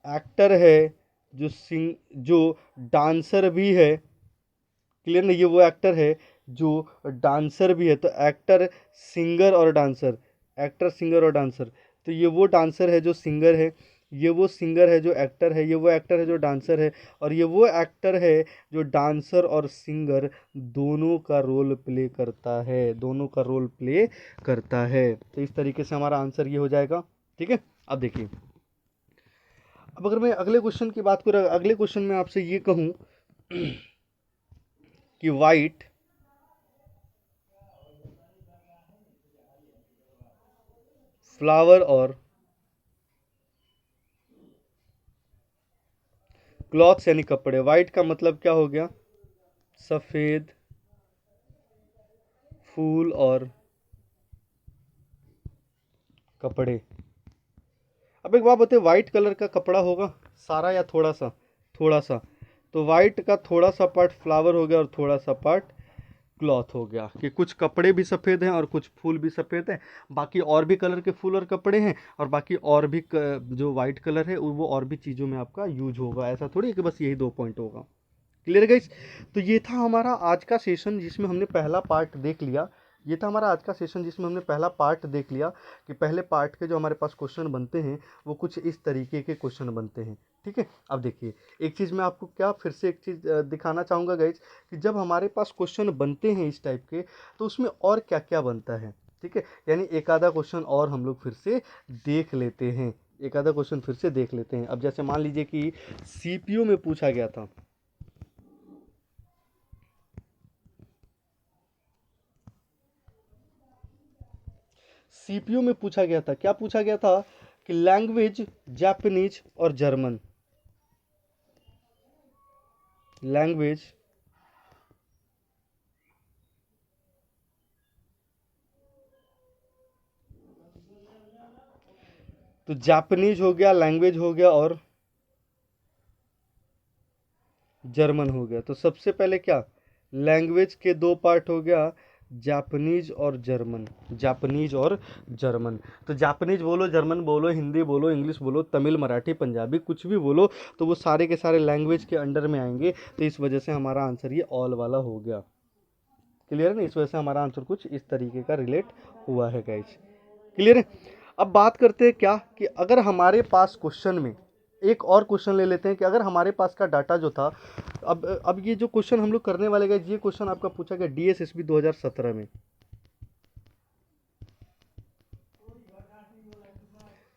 एक्टर है जो डांसर भी है। क्लियर ना, ये वो एक्टर है जो डांसर भी है। तो एक्टर सिंगर और डांसर, एक्टर सिंगर और डांसर। तो ये वो डांसर है जो सिंगर है, ये वो सिंगर है जो एक्टर है, ये वो एक्टर है जो डांसर है, और ये वो एक्टर है जो डांसर और सिंगर दोनों का रोल प्ले करता है, दोनों का रोल प्ले करता है। तो इस तरीके से हमारा आंसर ये हो जाएगा। ठीक है। अब देखिए, अब अगर मैं अगले क्वेश्चन की बात करूँ, अगले क्वेश्चन में आपसे ये कहूँ कि वाइट, फ्लावर और क्लॉथ्स यानी कपड़े। वाइट का मतलब क्या हो गया, सफ़ेद, फूल और कपड़े। अब एक बात बताइए, वाइट कलर का कपड़ा होगा सारा या थोड़ा सा, थोड़ा सा। तो वाइट का थोड़ा सा पार्ट फ्लावर हो गया और थोड़ा सा पार्ट क्लॉथ हो गया, कि कुछ कपड़े भी सफ़ेद हैं और कुछ फूल भी सफ़ेद हैं, बाकी और भी कलर के फूल और कपड़े हैं, और बाकी और भी जो वाइट कलर है वो और भी चीज़ों में आपका यूज होगा। ऐसा थोड़ी है कि बस यही 2 पॉइंट होगा। Clear guys. तो ये था हमारा आज का सेशन जिसमें हमने पहला पार्ट देख लिया, ये था हमारा आज का सेशन जिसमें हमने पहला पार्ट देख लिया, कि पहले पार्ट के जो हमारे पास क्वेश्चन बनते हैं वो कुछ इस तरीके के क्वेश्चन बनते हैं। ठीक है। अब देखिए एक चीज़ मैं आपको क्या फिर से एक चीज़ दिखाना चाहूँगा गाइज, कि जब हमारे पास क्वेश्चन बनते हैं इस टाइप के, तो उसमें और क्या क्या बनता है। ठीक है। यानी एक आधा क्वेश्चन और हम लोग फिर से देख लेते हैं, एक आधा क्वेश्चन फिर से देख लेते हैं। अब जैसे मान लीजिए कि सीपीयू में पूछा गया था, सीपीयू में पूछा गया था, क्या पूछा गया था, कि लैंग्वेज जापानीज और जर्मन, लैंग्वेज तो जापानीज हो गया, लैंग्वेज हो गया और जर्मन हो गया। तो सबसे पहले क्या, लैंग्वेज के दो पार्ट हो गया, जापानीज और जर्मन, जापानीज और जर्मन। तो जापानीज बोलो, जर्मन बोलो, हिंदी बोलो, इंग्लिश बोलो, तमिल, मराठी, पंजाबी, कुछ भी बोलो, तो वो सारे के सारे लैंग्वेज के अंडर में आएंगे। तो इस वजह से हमारा आंसर ये ऑल वाला हो गया। क्लियर है ना, इस वजह से हमारा आंसर कुछ इस तरीके का रिलेट हुआ है गाइज। क्लियर है। अब बात करते हैं क्या कि अगर हमारे पास क्वेश्चन में एक और क्वेश्चन ले लेते हैं कि अगर हमारे पास का डाटा जो था, अब ये जो क्वेश्चन हम लोग करने वाले गाइज, ये क्वेश्चन आपका पूछा गया डीएसएसबी 2017 में,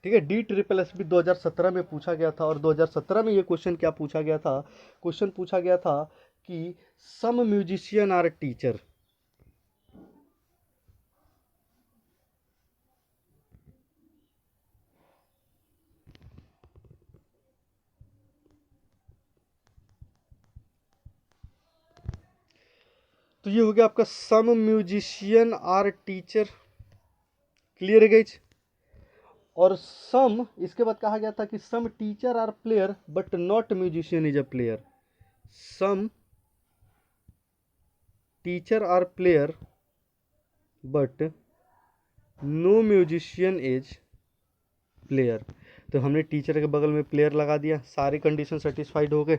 ठीक है, डी ट्रिपल एस बी 2017 में पूछा गया था। और 2017 में ये क्वेश्चन क्या पूछा गया था, क्वेश्चन पूछा गया था कि सम म्यूजिशियन आर टीचर, तो ये हो गया आपका some musician are teacher. Clear है गाइज। और सम, इसके बाद कहा गया था कि some teacher are player but not musician is a player, some teacher are player but no musician is player. तो हमने टीचर के बगल में प्लेयर लगा दिया, सारी कंडीशन सेटिस्फाइड हो गए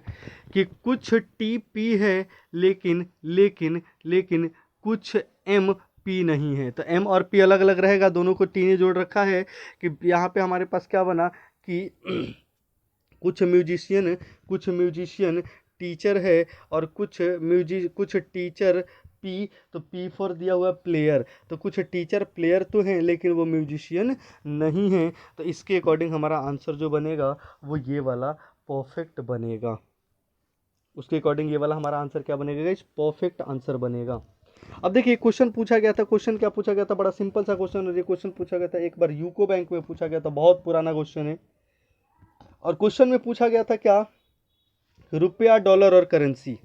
कि कुछ टी पी है लेकिन लेकिन लेकिन कुछ एम पी नहीं है। तो एम और पी अलग अलग रहेगा, दोनों को टी ने जोड़ रखा है कि यहाँ पे हमारे पास क्या बना कि कुछ म्यूजिशियन टीचर है और कुछ टीचर पी, तो पी फॉर दिया हुआ प्लेयर, तो कुछ टीचर प्लेयर तो हैं लेकिन वो म्यूजिशियन नहीं हैं। तो इसके अकॉर्डिंग हमारा आंसर जो बनेगा वो ये वाला परफेक्ट बनेगा। उसके अकॉर्डिंग ये वाला हमारा आंसर क्या बनेगा गाइस, परफेक्ट आंसर बनेगा। अब देखिए क्वेश्चन पूछा गया था, क्वेश्चन क्या पूछा गया था, बड़ा सिंपल सा क्वेश्चन है। ये क्वेश्चन पूछा गया था एक बार यूको बैंक में पूछा गया था, बहुत पुराना क्वेश्चन है। और क्वेश्चन में पूछा गया था क्या, रुपया, डॉलर और करेंसी।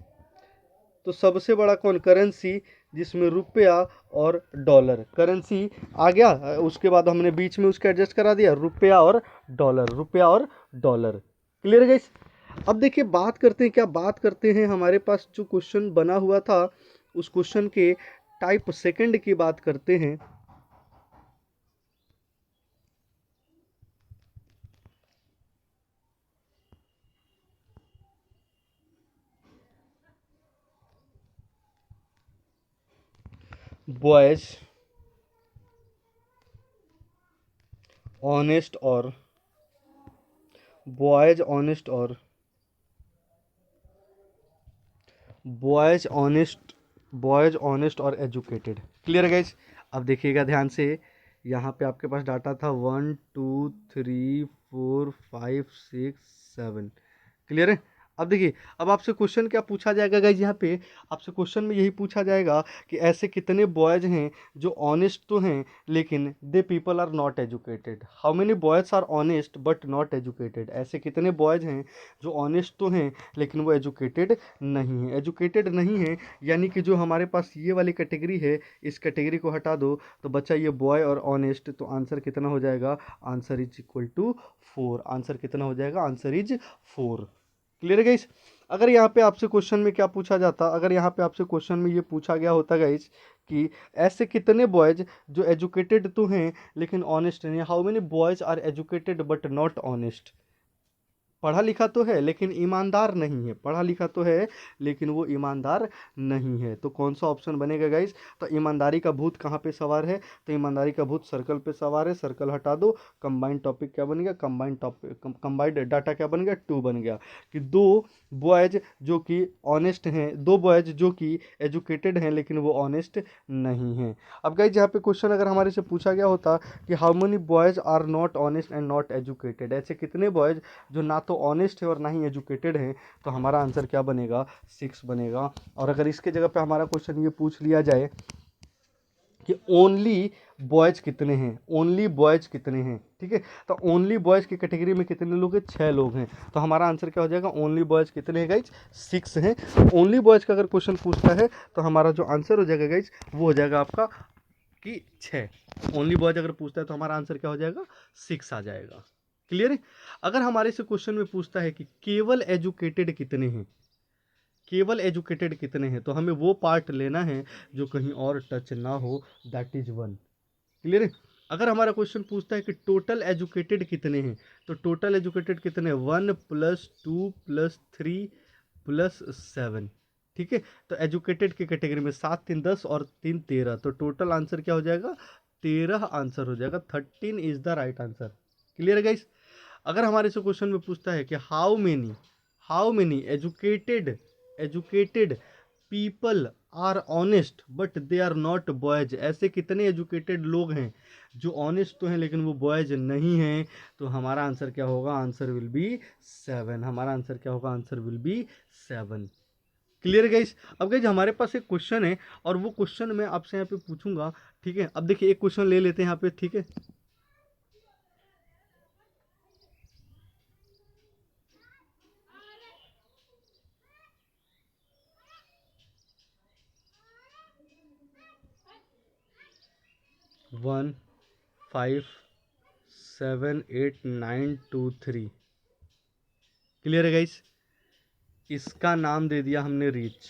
तो सबसे बड़ा कौन, करेंसी, जिसमें रुपया और डॉलर, करेंसी आ गया। उसके बाद हमने बीच में उसके एडजस्ट करा दिया, रुपया और डॉलर, रुपया और डॉलर। Clear guys. अब देखिए बात करते हैं, क्या बात करते हैं, हमारे पास जो क्वेश्चन बना हुआ था उस क्वेश्चन के टाइप सेकंड की बात करते हैं। बॉयज ऑनेस्ट और बॉयज ऑनेस्ट और बॉयज ऑनेस्ट और एजुकेटेड। Clear guys. अब देखिएगा ध्यान से, यहाँ पे आपके पास डाटा था 1 2 3 4 5 6 7। क्लियर है। अब देखिए, अब आपसे क्वेश्चन क्या पूछा जाएगा गाइज, यहाँ पे आपसे क्वेश्चन में यही पूछा जाएगा कि ऐसे कितने बॉयज हैं जो ऑनेस्ट तो हैं लेकिन they people are not educated. How many boys are honest but not educated. ऐसे कितने बॉयज हैं जो ऑनेस्ट तो हैं लेकिन वो एजुकेटेड नहीं है। एजुकेटेड नहीं है यानी कि जो हमारे पास ये वाली कैटेगरी है, इस कैटेगरी को हटा दो तो बच्चा ये बॉय और ऑनेस्ट, तो आंसर कितना हो जाएगा, answer is equal to 4। Answer कितना हो जाएगा, आंसर इज 4। क्लियर है गाइस। अगर यहाँ पे आपसे क्वेश्चन में क्या पूछा जाता, अगर यहाँ पे आपसे क्वेश्चन में ये पूछा गया होता गाइस कि ऐसे कितने बॉयज जो एजुकेटेड तो हैं लेकिन ऑनेस्ट नहीं, how many boys are educated but not honest. पढ़ा लिखा तो है लेकिन ईमानदार नहीं है, पढ़ा लिखा तो है लेकिन वो ईमानदार नहीं है। तो कौन सा ऑप्शन बनेगा गाइस, तो ईमानदारी का भूत कहाँ पे सवार है, तो ईमानदारी का भूत सर्कल पे सवार है, सर्कल हटा दो, कंबाइंड टॉपिक क्या बन गया, कंबाइंड टॉपिक, कंबाइंड डाटा क्या बन गया, 2 बन गया। कि दो बॉयज जो कि ऑनेस्ट हैं, दो बॉयज जो कि एजुकेटेड हैं लेकिन वो ऑनेस्ट नहीं हैं। अब गाइस यहाँ पे क्वेश्चन अगर हमारे से पूछा गया होता कि how many boys are not honest and not educated, ऐसे कितने बॉयज जो ना तो ऑनेस्ट है और ना ही एजुकेटेड है, तो हमारा आंसर क्या बनेगा, 6 बनेगा। और अगर इसके जगह पे हमारा क्वेश्चन ये पूछ लिया जाए कि ओनली बॉयज कितने हैं, ओनली बॉयज कितने हैं, ठीक है, तो ओनली बॉयज की कैटेगरी में कितने लोग हैं, 6 लोग हैं। तो हमारा आंसर क्या हो जाएगा, ओनली बॉयज कितने हैं गाइज, 6 हैं। ओनली बॉयज का अगर क्वेश्चन पूछता है तो हमारा जो आंसर हो जाएगा गाइज वो हो जाएगा आपका कि 6। ओनली बॉयज अगर पूछता है तो हमारा आंसर क्या हो जाएगा, 6 आ जाएगा। क्लियर है। अगर हमारे से क्वेश्चन में पूछता है कि केवल एजुकेटेड कितने हैं, केवल एजुकेटेड कितने हैं, तो हमें वो पार्ट लेना है जो कहीं और टच ना हो, दैट इज 1। क्लियर है। अगर हमारा क्वेश्चन पूछता है कि टोटल एजुकेटेड कितने हैं, तो टोटल एजुकेटेड कितने हैं, 1 + 2 + 3 + 7। ठीक है। तो एजुकेटेड की कैटेगरी में 7 3 10 और 3 13, तो टोटल आंसर क्या हो जाएगा, 13 आंसर हो जाएगा। 13 is the right answer. Clear है गाइस। अगर हमारे से क्वेश्चन में पूछता है कि how many educated people are honest but they are not boys, ऐसे कितने एजुकेटेड लोग हैं जो ऑनेस्ट तो हैं लेकिन वो बॉयज नहीं हैं, तो हमारा आंसर क्या होगा, आंसर विल बी 7। हमारा आंसर क्या होगा, answer will be 7। Clear guys. अब गाइस हमारे पास एक क्वेश्चन है और वो क्वेश्चन मैं आपसे यहाँ पे पूछूंगा। ठीक है। अब देखिए एक क्वेश्चन ले लेते हैं यहाँ पे। ठीक है। वन 5 7 8 9 2 3। क्लियर है गाइस। इसका नाम दे दिया हमने रिच,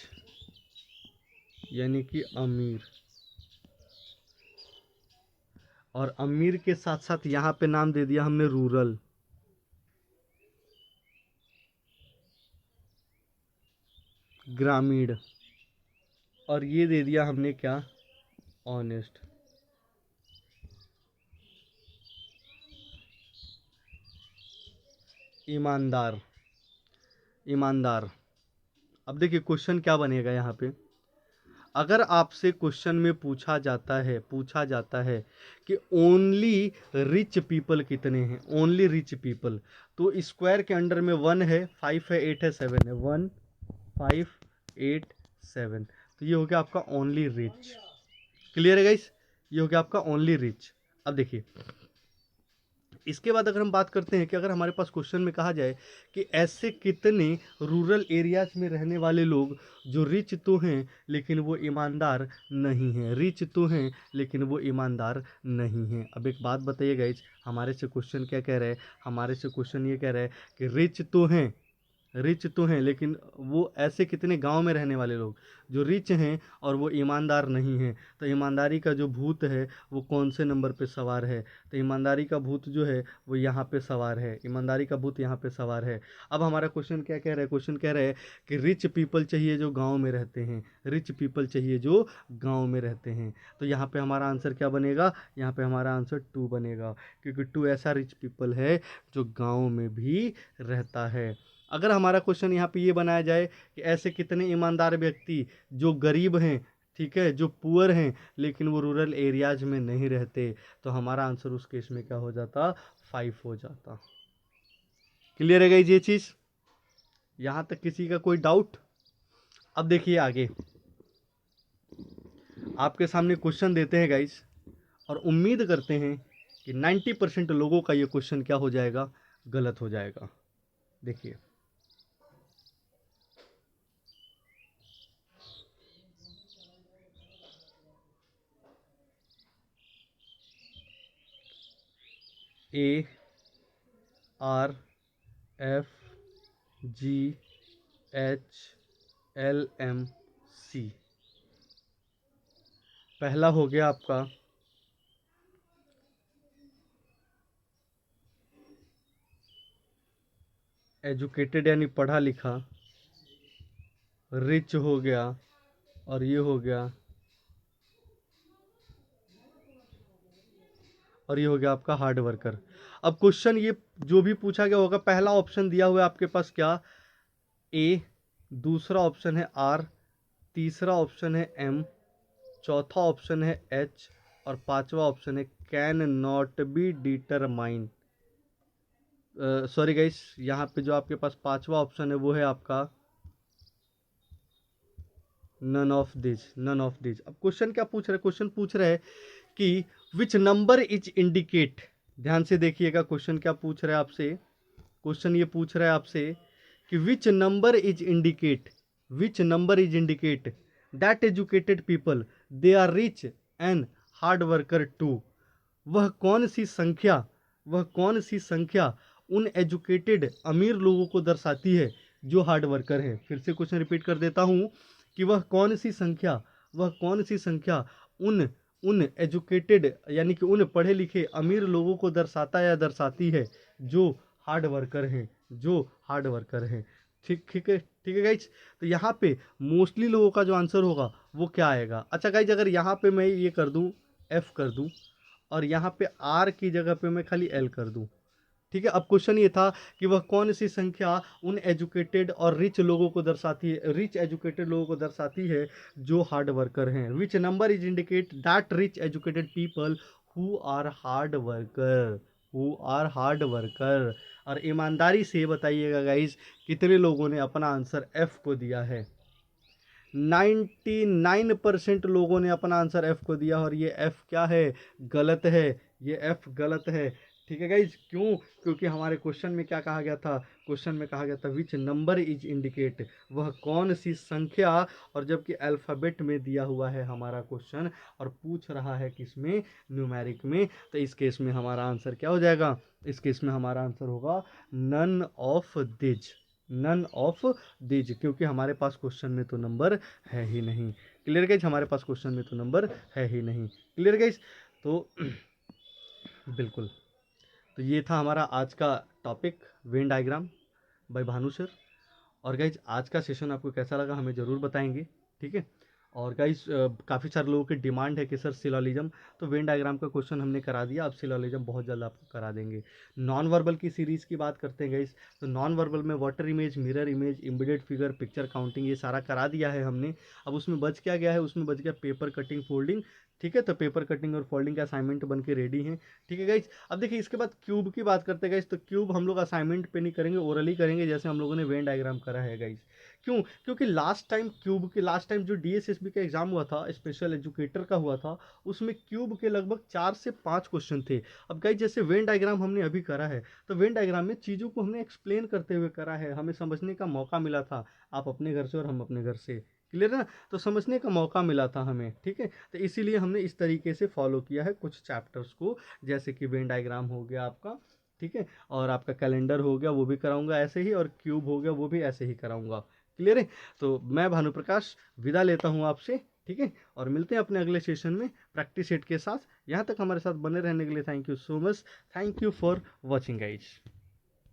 यानी कि अमीर, और अमीर के साथ साथ यहाँ पे नाम दे दिया हमने रूरल, ग्रामीण, और ये दे दिया हमने क्या, ऑनेस्ट। ईमानदार, ईमानदार। अब देखिए क्वेश्चन क्या बनेगा यहाँ पे। अगर आपसे क्वेश्चन में पूछा जाता है कि ओनली रिच पीपल कितने हैं, ओनली रिच पीपल, तो स्क्वायर के अंडर में 1 है, 5 है, 8 है, 7 है, 1 5 8 7, तो ये हो गया आपका ओनली रिच। क्लियर है गाइस। ये हो गया आपका ओनली रिच। अब देखिए इसके बाद अगर हम बात करते हैं कि अगर हमारे पास क्वेश्चन में कहा जाए कि ऐसे कितने रूरल एरियाज में रहने वाले लोग जो रिच तो हैं लेकिन वो ईमानदार नहीं हैं, रिच तो हैं लेकिन वो ईमानदार नहीं हैं। अब एक बात बताइए गाइज, हमारे से क्वेश्चन क्या कह रहा है, हमारे से क्वेश्चन ये कह रहा है कि रिच तो हैं लेकिन वो ऐसे कितने गांव में रहने वाले लोग जो रिच हैं और वो ईमानदार नहीं हैं, तो ईमानदारी का जो भूत है वो कौन से नंबर पे सवार है, तो ईमानदारी का भूत जो है वो यहाँ पे सवार है, ईमानदारी का भूत यहाँ पे सवार है। अब हमारा क्वेश्चन क्या कह रहा है, क्वेश्चन कह रहा है कि रिच पीपल चाहिए जो गाँव में रहते हैं, रिच पीपल चाहिए जो गाँव में रहते हैं, तो यहाँ पे हमारा आंसर क्या बनेगा, यहाँ पे हमारा आंसर 2 बनेगा, क्योंकि 2 ऐसा रिच पीपल है जो गाँव में भी रहता है। अगर हमारा क्वेश्चन यहाँ पे ये बनाया जाए कि ऐसे कितने ईमानदार व्यक्ति जो गरीब हैं, ठीक है, जो पुअर हैं लेकिन वो रूरल एरियाज में नहीं रहते, तो हमारा आंसर उस केस में क्या हो जाता, 5 हो जाता। क्लियर है गाइस ये चीज़, यहाँ तक किसी का कोई डाउट। अब देखिए आगे आपके सामने क्वेश्चन देते हैं गाइस, और उम्मीद करते हैं कि 90% लोगों का ये क्वेश्चन क्या हो जाएगा, गलत हो जाएगा। देखिए ARFGHLMC, पहला हो गया आपका एजुकेटेड यानी पढ़ा लिखा, रिच हो गया, और ये हो गया, और ये हो गया आपका हार्ड वर्कर। अब क्वेश्चन ये जो भी पूछा गया होगा, पहला ऑप्शन दिया हुआ है आपके पास क्या, ए, दूसरा ऑप्शन है आर, तीसरा ऑप्शन है एम, चौथा ऑप्शन है एच, और पांचवा ऑप्शन है can not be determine. Sorry guys, यहाँ पे जो आपके पास पांचवा ऑप्शन है वो है आपका none of this, none of this. अब क्वेश्चन क्या पूछ रहा है, क्वेश्चन पूछ रहा है कि विच नंबर इज इंडिकेट, ध्यान से देखिएगा क्वेश्चन क्या पूछ रहा है आपसे, क्वेश्चन ये पूछ रहा है आपसे कि which number is indicate that educated people they are rich and hard worker 2। वह कौन सी संख्या, वह कौन सी संख्या उन एजुकेटेड अमीर लोगों को दर्शाती है जो हार्ड वर्कर हैं। फिर से क्वेश्चन रिपीट कर देता हूँ कि वह कौन सी संख्या, वह कौन सी संख्या उन उन एजुकेटेड यानी कि उन पढ़े लिखे अमीर लोगों को दर्शाता या दर्शाती है जो हार्ड वर्कर हैं, जो हार्ड वर्कर हैं। ठीक है गाइज। तो यहाँ पे मोस्टली लोगों का जो आंसर होगा वो क्या आएगा। अच्छा गाइज, अगर यहाँ पे मैं ये कर दूँ, एफ कर दूँ, और यहाँ पे आर की जगह पे मैं खाली एल कर दूँ, ठीक है। अब क्वेश्चन ये था कि वह कौन सी संख्या उन एजुकेटेड और रिच लोगों को दर्शाती है, रिच एजुकेटेड लोगों को दर्शाती है जो हार्ड वर्कर हैं। Which number is indicate that rich educated people who are hard worker, who are hard worker. और ईमानदारी से बताइएगा गाइज, कितने लोगों ने अपना आंसर एफ को दिया है। 99% लोगों ने अपना आंसर एफ को दिया, और ये एफ क्या है, गलत है, ये एफ गलत है। ठीक है गाइज, क्यों? क्योंकि हमारे क्वेश्चन में क्या कहा गया था, क्वेश्चन में कहा गया था विच नंबर इज इंडिकेट, वह कौन सी संख्या, और जबकि अल्फ़ाबेट में दिया हुआ है हमारा क्वेश्चन और पूछ रहा है किसमें, न्यूमेरिक में। तो इस केस में हमारा आंसर क्या हो जाएगा, इस केस में हमारा आंसर होगा none of these, none of these, क्योंकि हमारे पास क्वेश्चन में तो नंबर है ही नहीं। क्लियर गाइज, हमारे पास क्वेश्चन में तो नंबर है ही नहीं। क्लियर गाइज, तो बिल्कुल, तो ये था हमारा आज का topic, Venn diagram by Bhanu sir. और गाइज आज का सेशन आपको कैसा लगा हमें ज़रूर बताएंगे, ठीक है। और गाइज काफ़ी सारे लोगों की डिमांड है कि सर सिलोलिज्म, तो वेन डायग्राम का क्वेश्चन हमने करा दिया, अब सिलोलिज्म बहुत जल्द आपको करा देंगे। नॉन वर्बल की सीरीज़ की बात करते हैं गाइज, तो नॉन वर्बल में water image, mirror image, embedded figure, picture counting, ये सारा करा दिया है हमने। अब उसमें बच क्या गया है, उसमें बच गया पेपर कटिंग फोल्डिंग, ठीक है। तो पेपर कटिंग और फोल्डिंग के असाइनमेंट बन के रेडी हैं, ठीक है गाइज। अब देखिए इसके बाद क्यूब की बात करते हैं गाइज, तो क्यूब हम लोग असाइनमेंट पे नहीं करेंगे, ओरली करेंगे, जैसे हम लोगों ने वेन डायग्राम करा है गाइज। क्यों? क्योंकि लास्ट टाइम क्यूब के, लास्ट टाइम जो डीएसएसबी का एग्जाम हुआ था, स्पेशल एजुकेटर का हुआ था, उसमें क्यूब के लगभग 4 से 5 क्वेश्चन थे। अब गाइज जैसे वेन डायग्राम हमने अभी करा है, तो वेन डायग्राम में चीज़ों को हमने एक्सप्लेन करते हुए करा है, हमें समझने का मौका मिला था, आप अपने घर से और हम अपने घर से, क्लियर है ना, तो समझने का मौका मिला था हमें, ठीक है। तो इसीलिए हमने इस तरीके से फॉलो किया है कुछ चैप्टर्स को, जैसे कि वेन डायग्राम हो गया आपका, ठीक है, और आपका कैलेंडर हो गया वो भी कराऊंगा ऐसे ही, और क्यूब हो गया वो भी ऐसे ही कराऊंगा। क्लियर है? तो मैं भानुप्रकाश विदा लेता हूँ आपसे, ठीक है, और मिलते हैं अपने अगले सेशन में प्रैक्टिस सेट के साथ। यहाँ तक हमारे साथ बने रहने के लिए thank you so much, thank you for watching guys.